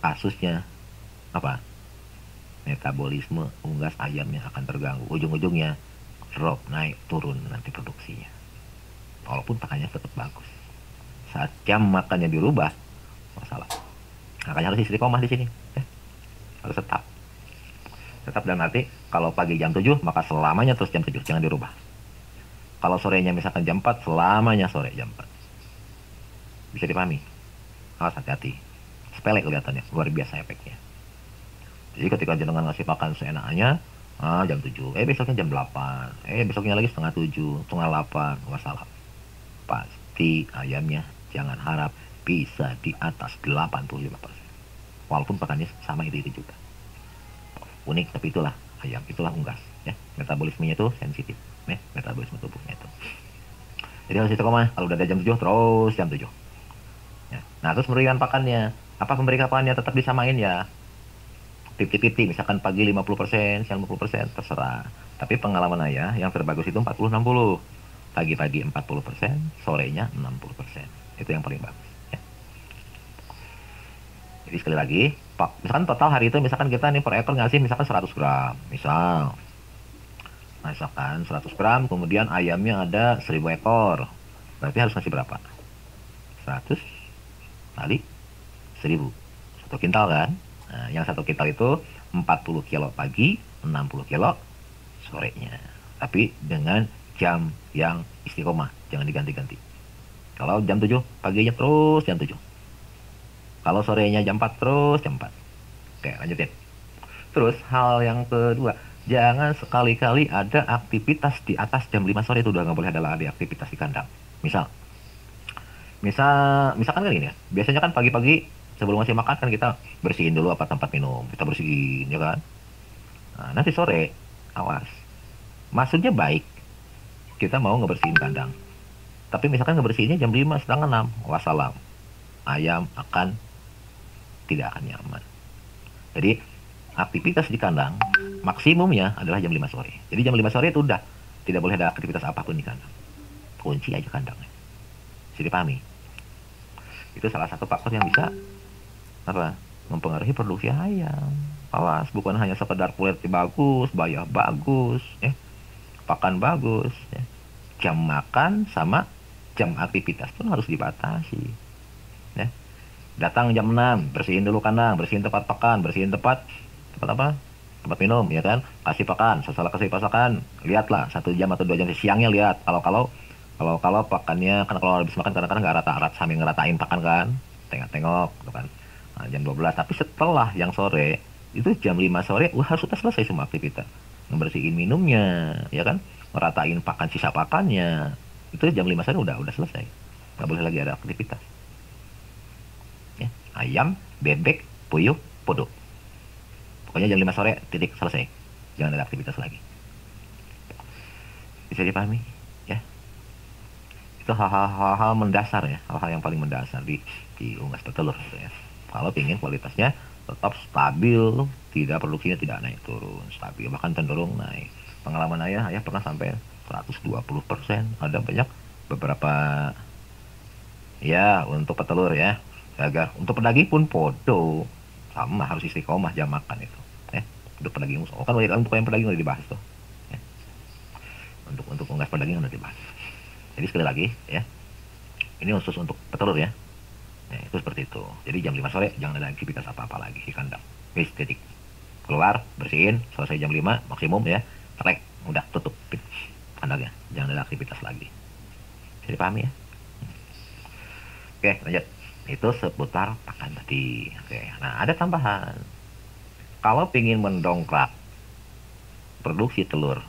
kasusnya apa? Metabolisme unggas ayamnya akan terganggu. Ujung-ujungnya drop, naik, turun nanti produksinya. Walaupun pakannya tetap bagus. Saat jam makannya dirubah, masalah. Makanya harus istiqomah di sini. Harus tetap. Dan nanti kalau pagi jam 7 maka selamanya terus jam 7, jangan dirubah. Kalau sorenya misalkan jam 4, selamanya sore jam 4. Bisa dipahami? Awas, hati-hati. Sepele kelihatannya, luar biasa efeknya. Jadi ketika jenengan ngasih makan seenaknya, Jam 7. Besoknya jam 8. Besoknya lagi setengah 7, setengah 8. Wassalam. Pasti ayamnya jangan harap bisa di atas 85%. Walaupun pakannya sama itu juga. Unik, tapi itulah ayam, itulah unggas. Ya, metabolismenya itu sensitif. Metabolisme tubuhnya itu. Jadi harus istiqomah. Kalau udah ada jam 7, terus jam 7. Ya. Nah, terus memberikan pakannya. Apa pemberian pakannya tetap disamain ya? 50-50, misalkan pagi 50%, siang 50%, terserah. Tapi pengalaman ayah yang terbagus itu 40-60. Pagi-pagi 40%, sorenya 60%. Itu yang paling bagus. Ya. Jadi sekali lagi, misalkan total hari itu misalkan kita nih per ekor ngasih misalkan 100 gram. Misalkan 100 gram, kemudian ayamnya ada 1000 ekor. Berarti harus ngasih berapa? 100 kali 1000. 1 kintal kan? Nah, yang 1 kintal itu 40 kilo pagi, 60 kilo sorenya. Tapi dengan jam yang istiqomah, jangan diganti-ganti. Kalau jam 7 paginya terus jam 7. Kalau sorenya jam 4 terus jam 4. Oke, lanjutin. Terus hal yang kedua, jangan sekali-kali ada aktivitas di atas jam 5 sore, itu udah nggak boleh ada lagi aktivitas di kandang. Misalkan kan gini ya, biasanya kan pagi-pagi sebelum ngasih makan kan kita bersihin dulu apa tempat minum, kita bersihin ya kan. Nah, nanti sore, awas. Maksudnya baik, kita mau ngebersihin kandang. Tapi misalkan ngebersihinnya jam 5, setengah 6, wassalam. Ayam akan tidak akan nyaman. Jadi aktivitas di kandang maksimumnya adalah jam 5 sore. Jadi jam 5 sore itu udah tidak boleh ada aktivitas apapun di kandang. Kunci aja kandangnya. Bisa dipahami? Itu salah satu faktor yang bisa apa? Mempengaruhi produksi ayam. Awas, bukan hanya sekedar kulit bagus, bayar bagus, pakan bagus, jam makan sama jam aktivitas pun harus dibatasi. Ya. Datang jam 6, bersihin dulu kandang, bersihin tempat pakan, bersihin tempat apa? Tempat minum, ya kan? Kasih pakan, setelah kasih pakan, lihatlah 1 jam atau 2 jam siangnya lihat. Kalau pakannya, kan kalau habis makan kadang-kadang nggak rata-rata sambil ngeratain pakan kan, tengok-tengok, gitu kan. Nah, jam 12, tapi setelah yang sore, itu jam 5 sore, harus sudah selesai semua aktivitas. Ngebersihin minumnya, ya kan? Ngeratain pakan, sisa pakannya, itu jam 5 sore udah selesai. Nggak boleh lagi ada aktivitas. Ya. Ayam, bebek, puyuh, podok. Pokoknya jam 5 sore, titik, selesai. Jangan ada aktivitas lagi. Bisa dipahami? Ya. Itu hal-hal mendasar ya, hal-hal yang paling mendasar di unggas petelur gitu ya. Kalau ingin kualitasnya tetap stabil, tidak produksinya tidak naik turun, stabil, bahkan cenderung naik. Pengalaman ayah pernah sampai 120%, ada banyak beberapa ya untuk petelur ya. Agar untuk pedaging pun podo sama, harus istiqomah jam makan itu. Untuk pedaging, kan untuk yang pedaging udah dibahas tuh. Untuk unggas pedaging udah dibahas. Jadi sekali lagi ya, ini khusus untuk petelur ya. Itu seperti itu. Jadi jam 5 sore jangan ada aktivitas apa-apa lagi di kandang. Wis, titik. Keluar, bersihin, selesai jam 5 maksimum ya. Trek, udah tutup kandangnya. Jangan ada aktivitas lagi. Bisa dipahami ya? Oke, lanjut. Itu seputar pakan tadi. Oke, nah ada tambahan. Kalau ingin mendongkrak produksi telur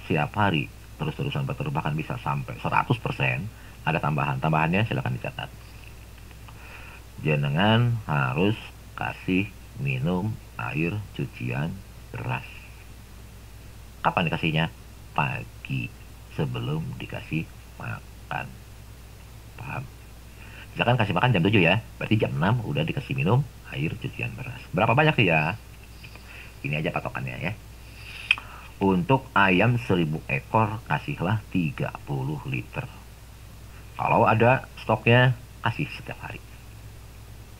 setiap hari, terus-terusan bertelur, bahkan bisa sampai 100%, ada tambahan. Tambahannya silakan dicatat. Jenengan harus kasih minum air cucian beras. Kapan dikasihnya? Pagi, sebelum dikasih makan. Paham? Misalkan kasih makan jam 7 ya, berarti jam 6 udah dikasih minum air cucian beras. Berapa banyak sih ya? Ini aja patokannya ya. Untuk ayam 1000 ekor, kasihlah 30 liter. Kalau ada stoknya, kasih setiap hari.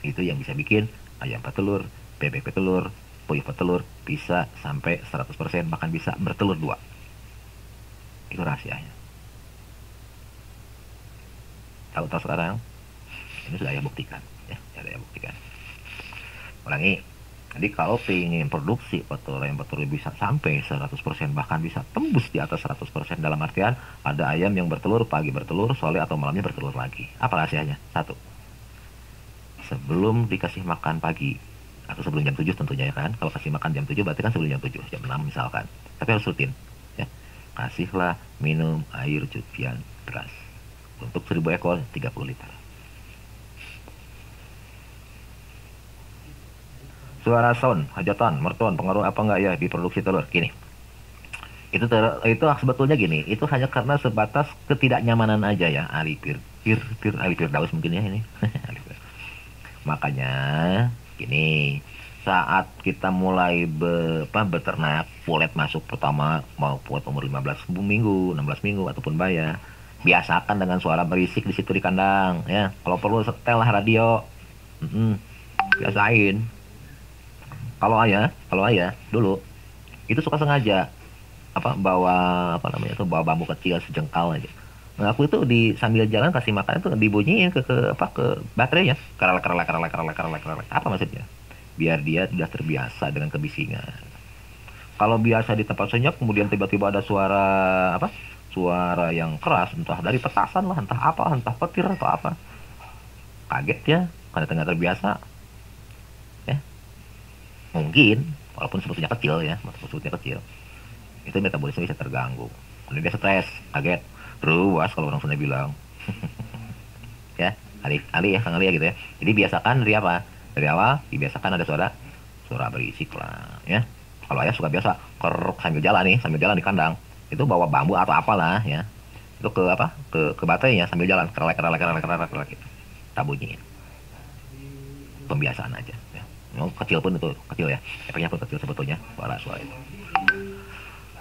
Itu yang bisa bikin ayam petelur, bebek petelur, puyuh petelur bisa sampai 100%, bahkan bisa bertelur 2. Itu rahasianya. Tahu sekarang? Ini sudah ayah buktikan. Ya, sudah ayah buktikan. Ulangi. Jadi kalau ingin produksi ayam petelur bisa sampai 100%, bahkan bisa tembus di atas 100%, dalam artian ada ayam yang bertelur, pagi bertelur, sore atau malamnya bertelur lagi. Apa rahasianya? 1. Sebelum dikasih makan pagi, atau sebelum jam 7 tentunya ya kan. Kalau kasih makan jam 7 berarti kan sebelum jam 7, jam 6 misalkan. tapi harus rutin ya. Kasihlah minum air cucian beras untuk 1000 ekor 30 liter. Suara sound, hajatan, merton, pengaruh apa enggak ya di produksi telur? Gini, itu sebetulnya gini, itu hanya karena sebatas ketidaknyamanan aja ya, Ali Firdaus mungkin ya ini. Makanya gini, saat kita mulai beternak, pulet masuk pertama, mau pulet umur 15 minggu, 16 minggu ataupun baya, biasakan dengan suara berisik di situ di kandang ya. Kalau perlu setel lah radio. Biasain. Kalau ayah dulu itu suka sengaja bawa bambu kecil sejengkal aja. Nah, aku itu sambil jalan kasih makan itu dibunyiin ke baterai ya. Kerelek kerelek kerelek kerelek kerelek kerelek. Apa maksudnya? Biar dia sudah terbiasa dengan kebisingan. Kalau biasa di tempat senyap kemudian tiba-tiba ada suara yang keras, entah dari petasan lah, entah petir atau apa. Kaget ya, karena tengah terbiasa. Ya. Mungkin walaupun sebetulnya kecil, itu metabolisme bisa terganggu. Kemudian dia stres, kaget, ruas kalau orang Sunda bilang. Ya, Ali ya, Kang Ali ya gitu ya. Jadi biasakan dari apa? Dari awal dibiasakan ada suara berisik lah, ya. Kalau ayah suka biasa sambil jalan di kandang, itu bawa bambu atau apalah ya. Itu ke baterainya sambil jalan, kerelek kerelek kerelek kerelek kerelek gitu. Tak bunyiin. Pembiasaan aja ya. Kecil pun itu kecil ya. Efeknya pun kecil sebetulnya suara itu.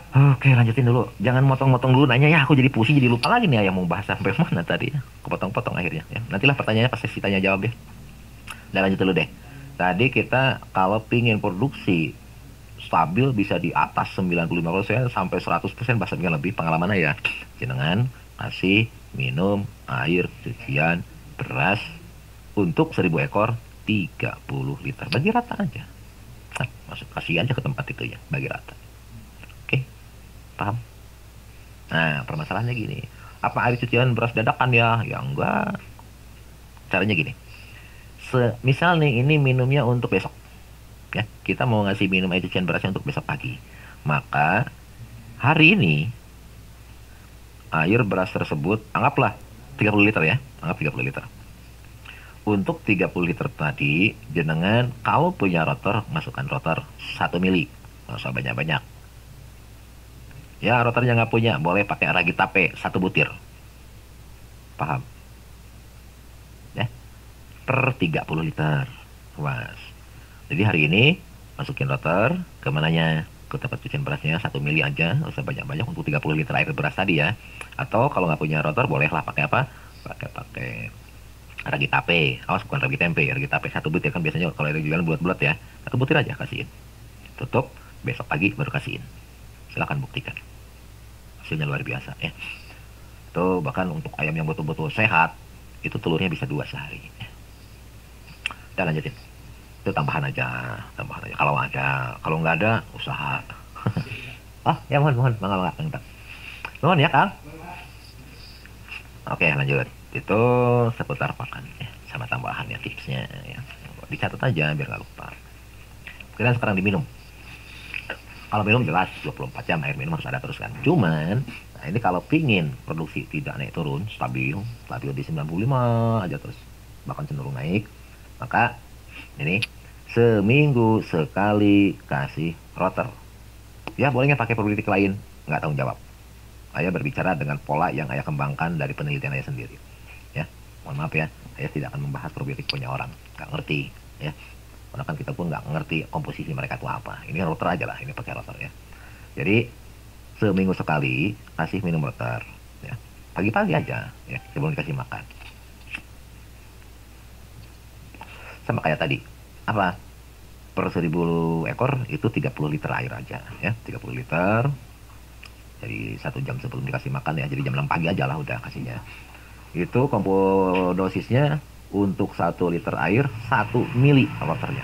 Oke, lanjutin dulu. Jangan motong-motong dulu nanya ya. Aku jadi pusing, jadi lupa lagi nih yang mau bahas sampai mana tadi ya. Kepotong-potong akhirnya ya. Nantilah pertanyaannya pas sesi tanya jawab deh. Dan lanjut dulu deh. Tadi kita kalau pingin produksi stabil bisa di atas 95% sampai 100% bahkan lebih pengalaman ya. Jenengan kasih minum air cucian beras untuk 1000 ekor 30 liter. Bagi rata aja. Nah, kasih aja ke tempat itu ya, bagi rata. Oke, paham? Nah, permasalahannya gini. Apa air cucian beras dadakan ya? Ya enggak. Caranya gini. Misal nih ini minumnya untuk besok. Ya, kita mau ngasih minum air cucian berasnya untuk besok pagi. Maka hari ini air beras tersebut anggaplah 30 liter ya. Anggap 30 liter. Untuk 30 liter tadi, jenengan kalau punya rotor, masukkan rotor 1 mili. Nggak usah banyak-banyak. Ya, rotornya nggak punya, boleh pakai ragi tape 1 butir. Paham? Ya, per 30 liter. Was. Jadi hari ini, masukin rotor, ke mananya? Ke tempat cucian berasnya 1 mili aja, nggak usah banyak-banyak untuk 30 liter air beras tadi ya. Atau kalau nggak punya rotor, bolehlah pakai apa? Pakai ragi tape, awas bukan ragi tempe, ragi tape 1 butir kan biasanya kalau ada jualan bulat-bulat ya, 1 butir aja kasihin, tutup, besok pagi baru kasihin, silakan buktikan, hasilnya luar biasa ya. Itu bahkan untuk ayam yang betul-betul sehat, itu telurnya bisa 2 sehari. Kita lanjutin, itu tambahan aja, kalau nggak ada usaha. Ya mohon, mohon ya Kang. Oke lanjut. Itu seputar pakan ya, sama tambahannya tipsnya ya. Dicatat aja biar nggak lupa. Kemudian sekarang diminum. Kalau minum jelas 24 jam air minum harus ada terus kan. Cuman nah ini kalau pingin produksi tidak naik turun, stabil di 95 aja terus, bahkan cenderung naik, maka ini seminggu sekali kasih rotor. Ya bolehnya pakai probiotik lain, nggak tanggung jawab. Ayah berbicara dengan pola yang ayah kembangkan dari penelitian ayah sendiri. Ya, mohon maaf ya, ayah tidak akan membahas probiotik punya orang, nggak ngerti. Ya, karena kan kita pun nggak ngerti komposisi mereka itu apa. Ini rotor aja lah, ini pakai rotor ya. Jadi seminggu sekali kasih minum rotor. Ya, pagi-pagi aja, ya sebelum dikasih makan. Sama kayak tadi, apa? Per 1000 ekor itu 30 liter air aja, ya 30 liter. Jadi 1 jam sebelum dikasih makan ya, jadi jam 6 pagi aja lah udah kasihnya. Itu dosisnya untuk 1 liter air 1 mili rotornya.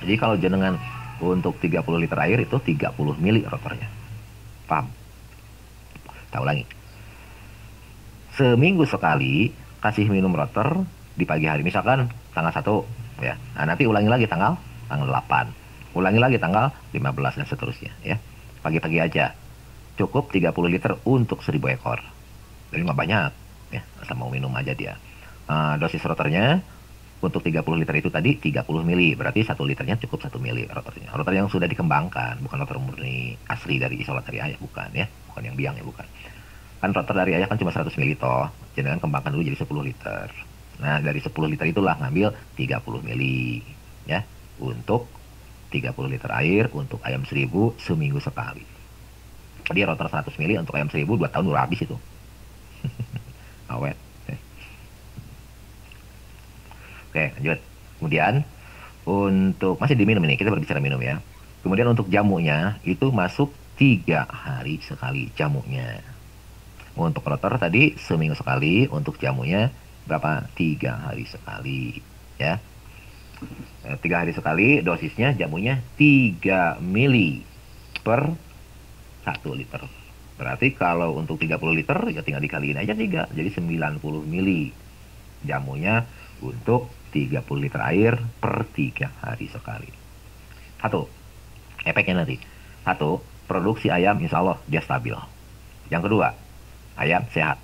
Jadi kalau jenengan untuk 30 liter air itu 30 mili rotornya. Paham? Kita ulangi. Seminggu sekali kasih minum rotor di pagi hari. Misalkan tanggal 1 ya. Nah, nanti ulangi lagi tanggal 8. Ulangi lagi tanggal 15 dan seterusnya ya. pagi-pagi aja. Cukup 30 liter untuk 1000 ekor. Jadi nggak banyak, ya, asal mau minum aja dia. Dosis rotornya untuk 30 liter itu tadi 30 mili, berarti 1 liternya cukup 1 mili rotornya. Rotor yang sudah dikembangkan, bukan rotor murni asli dari isolat dari ayah, bukan ya, bukan yang biang ya, bukan. Kan rotor dari ayah kan cuma 100 mili toh, jangan kembangkan dulu jadi 10 liter. Nah, dari 10 liter itulah ngambil 30 mili, ya, untuk 30 liter air untuk ayam 1000 seminggu sekali. Dia rotor 100 mili untuk ayam 1000 2 tahun udah habis itu. Awet. Oke, lanjut. Kemudian untuk masih di minum ini, kita berbicara minum ya. Kemudian untuk jamunya itu masuk 3 hari sekali jamunya. Untuk rotor tadi seminggu sekali, untuk jamunya berapa? 3 hari sekali, ya. 3 hari sekali, dosisnya jamunya 3 mili per 1 liter. Berarti kalau untuk 30 liter ya tinggal dikaliin aja 3, jadi 90 mili jamunya untuk 30 liter air per 3 hari sekali. Satu, efeknya nanti. Satu, produksi ayam insya Allah dia stabil. Yang kedua, ayam sehat.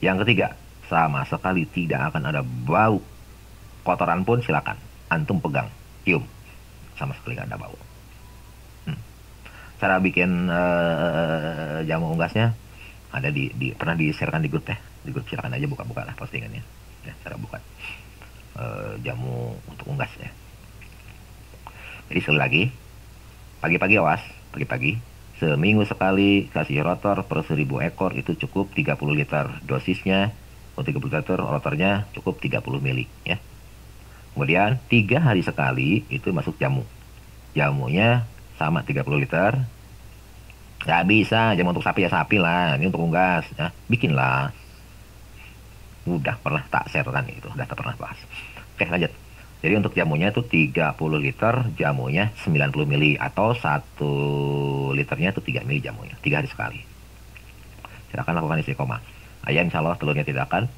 Yang ketiga, sama sekali tidak akan ada bau. Kotoran pun silakan antum pegang, cium, sama sekali nggak ada bau. Cara bikin jamu unggasnya ada pernah di-sharekan di grup teh, di grup silakan aja buka-buka lah postingannya, ya, cara buka jamu untuk unggas ya. Jadi sekali lagi, pagi-pagi awas, pagi-pagi seminggu sekali kasih rotor per 1000 ekor itu cukup 30 liter dosisnya. Untuk 30 liter rotornya cukup 30 mili ya. Kemudian 3 hari sekali itu masuk jamu. Jamunya sama 30 liter. Gak bisa jamu untuk sapi ya sapi lah, ini untuk unggas ya, bikinlah. Udah pernah tak share kan itu, udah tak pernah bahas. Oke lanjut. Jadi untuk jamunya itu 30 liter, jamunya 90 mili atau 1 liternya itu 3 mili jamunya, 3 hari sekali. Silakan lakukan istiqomah. Ayam insya Allah telurnya tidak akan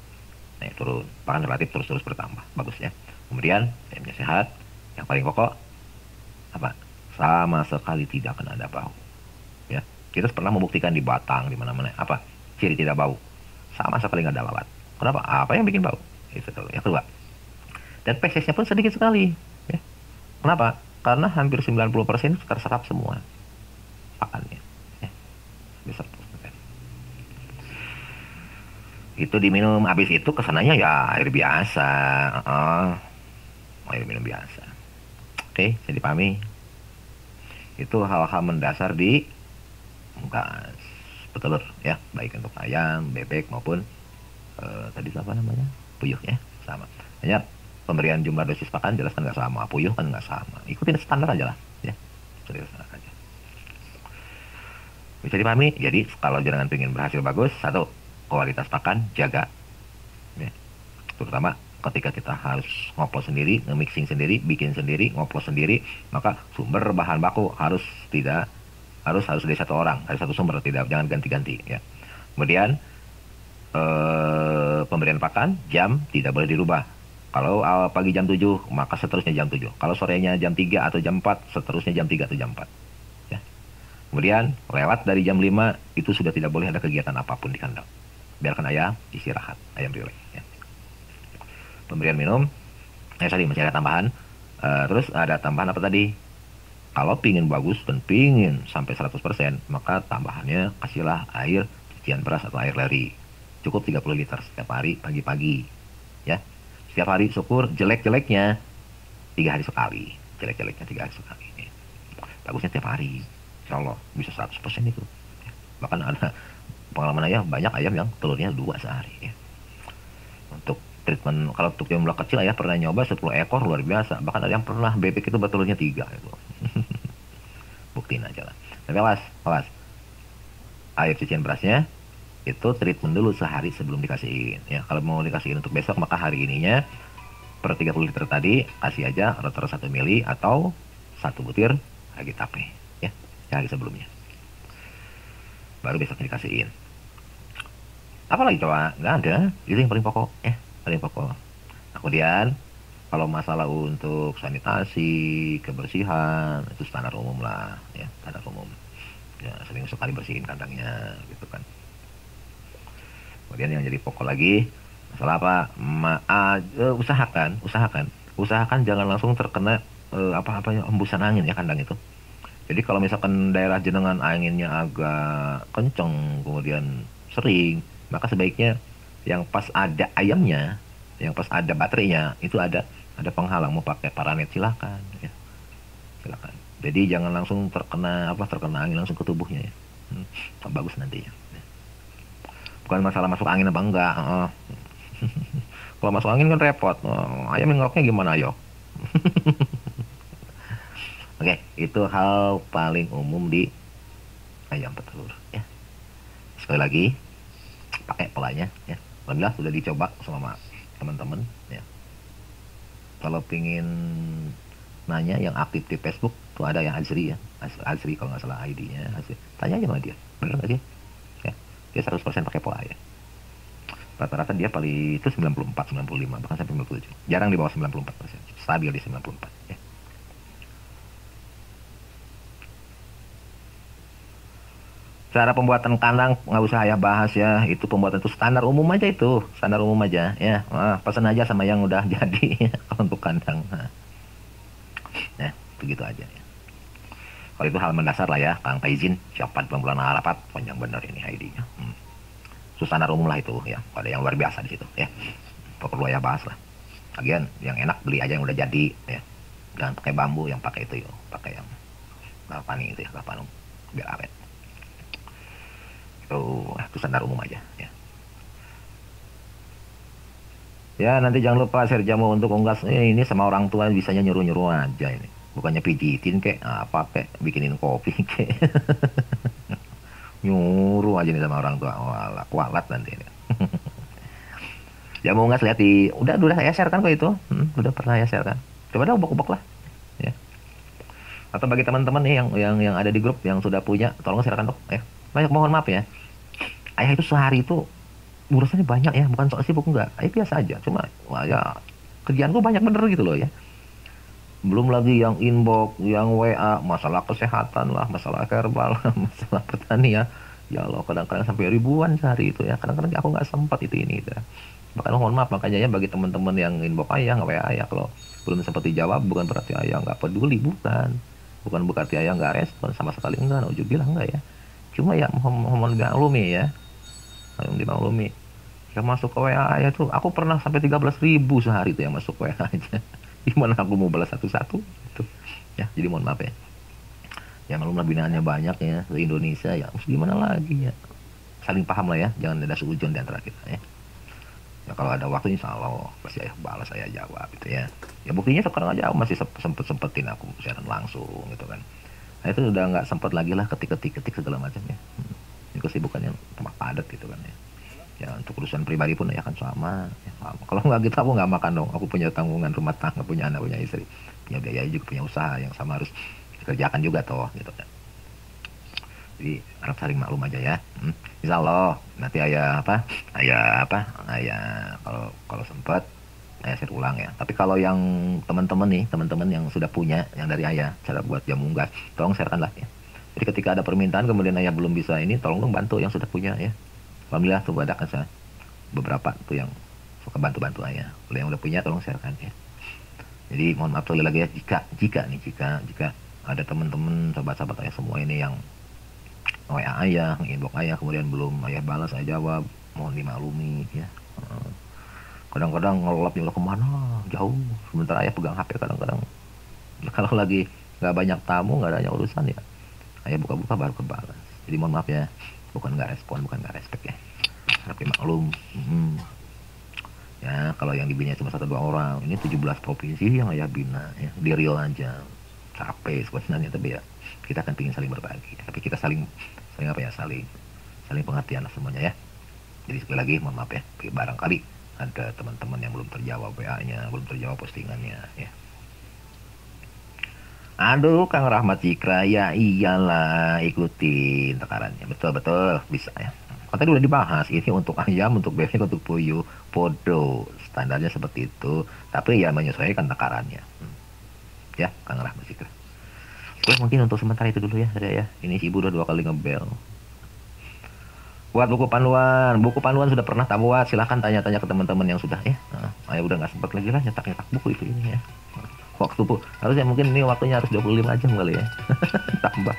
naik turun, bahkan relatif terus-terus bertambah, bagus ya. Kemudian ayamnya sehat, yang paling pokok apa? Sama sekali tidak akan ada bau. Ya, kita pernah membuktikan di Batang, di mana-mana apa? Ciri tidak bau, sama sekali nggak ada lalat. Kenapa? Apa yang bikin bau? Itu dulu. Yang kedua, dan pesesnya pun sedikit sekali. Ya. Kenapa? Karena hampir 90% terserap semua pakannya. Ya. Bisa. Itu diminum, habis itu kesananya ya air biasa. Air minum biasa. Oke, jadi dipahami. Itu hal-hal mendasar di unggas petelur ya, baik untuk ayam, bebek maupun tadi apa namanya, puyuh ya, sama. Hanya pemberian jumlah dosis pakan jelas kan nggak sama, puyuh kan nggak sama, ikutin standar aja lah ya, standar aja. Bisa dipahami. Jadi kalau jenengan ingin berhasil bagus, satu, kualitas pakan jaga ya. Terutama ketika kita harus ngoplos sendiri, nge-mixing sendiri, bikin sendiri, ngoplos sendiri, maka sumber bahan baku harus dari satu orang, dari satu sumber, jangan ganti-ganti ya. Kemudian pemberian pakan jam tidak boleh dirubah. Kalau pagi jam 7 maka seterusnya jam 7. Kalau sorenya jam 3 atau jam 4 seterusnya jam 3 atau jam 4 ya. Kemudian lewat dari jam 5 itu sudah tidak boleh ada kegiatan apapun di kandang. Biarkan ayam istirahat, ayam rileks ya. Pemberian minum tadi masih ada tambahan. Terus ada tambahan apa tadi? Kalau pingin bagus dan pingin sampai 100%, maka tambahannya kasihlah air cucian beras atau air leri. Cukup 30 liter setiap hari pagi-pagi. Ya. Setiap hari syukur jelek-jeleknya 3 hari sekali. Jelek-jeleknya 3 hari sekali. Ya. Bagusnya tiap hari. Insya Allah bisa 100% itu. Ya. Bahkan ada pengalaman ayah, banyak ayam yang telurnya 2 sehari. Ya. Untuk treatment, kalau untuk jumlah kecil ayah pernah nyoba 10 ekor luar biasa. Bahkan ada yang pernah bebek itu bertelurnya 3 itu. Buktiin aja lah. Tapi awas. Air cucian berasnya itu treatment dulu sehari sebelum dikasihin ya. Kalau mau dikasihin untuk besok maka hari ininya per 30 liter tadi kasih aja rotor 1 mili atau 1 butir ragi tape ya, hari sebelumnya. Baru besok dikasihin. Apalagi coba? Nggak ada. Itu yang paling pokok ya, paling pokok. Nah, kemudian kalau masalah untuk sanitasi, kebersihan itu standar umum lah ya, standar umum. Ya, seminggu sekali bersihin kandangnya gitu kan. Kemudian yang jadi pokok lagi masalah apa? Usahakan jangan langsung terkena apa hembusan angin ya kandang itu. Jadi kalau misalkan daerah jenengan anginnya agak kenceng, kemudian sering, maka sebaiknya yang pas ada ayamnya, yang pas ada baterainya, itu ada penghalang mau pakai paranet silakan, ya, silakan. Jadi jangan langsung terkena angin langsung ke tubuhnya ya. Bagus nantinya. Bukan masalah masuk angin apa enggak. Kalau masuk angin kan repot. Ayam ngoknya gimana yo? Oke, itu hal paling umum di ayam petelur ya. Sekali lagi pakai polanya ya. Alhamdulillah sudah dicoba sama teman-teman ya. Kalau pingin nanya yang aktif di Facebook tuh ada yang Azri ya. Azri kalau nggak salah ID-nya Azri. Tanya aja sama dia. Bener nggak sih? Ya. Dia 100% pakai pola ya. Rata-rata dia paling itu 94, 95 bahkan sampai 97. Jarang di bawah 94%. Stabil di 94 ya. Cara pembuatan kandang nggak usah ayah bahas ya, itu pembuatan itu standar umum aja itu, standar umum aja ya. Pesan aja sama yang udah jadi ya, kalau untuk kandang. Ya, begitu aja ya. Kalau itu hal mendasar lah ya, Kang izin siapa bulan Arafat, panjang bener ini ID-nya. Itu standar umum lah itu ya, ada yang luar biasa di situ ya. Perlu ayah bahas lah. Lagian yang enak beli aja yang udah jadi ya. Jangan pakai bambu, yang pakai itu yo, pakai yang galvani itu ya, galvanum biar awet. Itu standar umum aja ya. Ya nanti jangan lupa share jamu untuk unggas ini sama orang tua bisanya nyuruh-nyuruh aja ini. Bukannya pijitin kek apa kek bikinin kopi kek. Nyuruh aja nih sama orang tua. Walah kualat nanti ini. Jamu unggas lihat di udah saya share kan kok itu. Udah pernah ya share kan. Coba dah ubek-ubek lah ya. Atau bagi teman-teman nih yang ada di grup yang sudah punya tolong sharekan dok ya. Banyak mohon maaf ya. Ayah itu sehari itu urusannya banyak ya, bukan soal sibuk enggak. Ayah biasa aja, cuma wah ya kerjaan gue banyak bener gitu loh ya. Belum lagi yang inbox, yang WA, masalah kesehatan lah, masalah verbal lah, masalah pertanian. Ya Allah, kadang-kadang sampai ribuan sehari itu ya. Kadang-kadang aku nggak sempat itu ini itu. Bahkan mohon maaf makanya ya bagi teman-teman yang inbox ayah, nggak WA ayah kalau belum sempat dijawab bukan berarti ayah nggak peduli, bukan berarti ayah nggak respon sama sekali enggak. Bilang enggak ya. Cuma ya mohon dimaklumi ya. Yang dimaklumi yang masuk ke WA ya tuh aku pernah sampai 13.000 sehari tuh yang masuk WA aja. Gimana aku mau balas satu-satu gitu ya. Jadi mohon maaf ya, ya maklumlah binaannya banyak ya di Indonesia ya, gimana lagi ya, saling paham lah ya, jangan ada seujon di antara kita ya. Ya kalau ada waktu insya Allah pasti saya balas, saya jawab gitu ya. Ya buktinya sekarang aja aku masih sempetin aku siaran langsung gitu kan. Nah itu udah nggak sempet lagi lah ketik segala macam ya. Ini kesibukannya tambah padat gitu kan ya. Ya untuk urusan pribadi pun ya kan sama, ya, sama. Kalau nggak gitu aku nggak makan dong. Aku punya tanggungan rumah tangga, punya anak, punya istri, punya biaya juga, punya usaha yang sama harus dikerjakan juga toh gitu kan. Jadi harap saling maklum aja ya. Insya Allah nanti ayah kalau sempat ayah share ulang ya. Tapi kalau yang teman-teman yang sudah punya yang dari ayah cara buat jamu unggas, tolong sharekan lah ya. Jadi ketika ada permintaan kemudian ayah belum bisa ini, tolong dong bantu yang sudah punya ya. Alhamdulillah tuh ada kan beberapa tuh yang suka bantu-bantu ayah. Kalau yang udah punya tolong sharekan ya. Jadi mohon maaf sekali lagi ya jika ada teman-teman sahabat-sahabat ayah semua ini yang WA ayah, inbox ayah kemudian belum ayah balas saya jawab, mohon dimaklumi ya. Kadang-kadang ngelapnya udah kemana jauh, sementara ayah pegang HP kadang-kadang. Ya, kalau lagi nggak banyak tamu nggak ada urusan ya, ayah buka-buka baru kebalas. Jadi mohon maaf ya. Bukan nggak respon, bukan nggak respect ya, tapi maklum. Ya kalau yang dibina cuma 1-2 orang, ini 17 provinsi yang ayah bina ya, di Rio aja capek sebenarnya, tapi ya kita akan ingin saling berbagi, tapi kita saling pengertian lah semuanya ya. Jadi sekali lagi mohon maaf ya, barangkali ada teman-teman yang belum terjawab WA-nya, belum terjawab postingannya ya. Aduh, Kang Rahmat Cikra, ya iyalah ikutin tekarannya. Betul-betul bisa ya. Kan tadi udah dibahas, ini untuk ayam, untuk bebek, untuk puyuh, podo. Standarnya seperti itu, tapi ya menyesuaikan takarannya. Ya, Kang Rahmat Cikra. Oke, mungkin untuk sementara itu dulu ya, saya ya. Ini si ibu udah 2 kali ngebel. Buat buku panduan sudah pernah tak buat? Silahkan tanya-tanya ke teman-teman yang sudah ya. Nah, saya udah nggak sempat lagi lah nyetak-nyetak buku itu ini ya. Waktu bu, harusnya mungkin ini waktunya harus 25 jam kali ya. Tambah.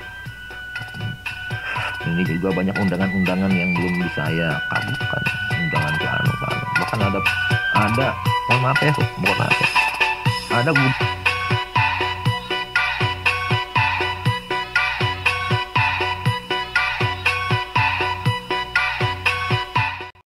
Ini juga banyak undangan-undangan yang belum bisa saya kabulkan. Undangan ke anu. Bahkan ada, mohon maaf ya, mohon maaf ya. Ada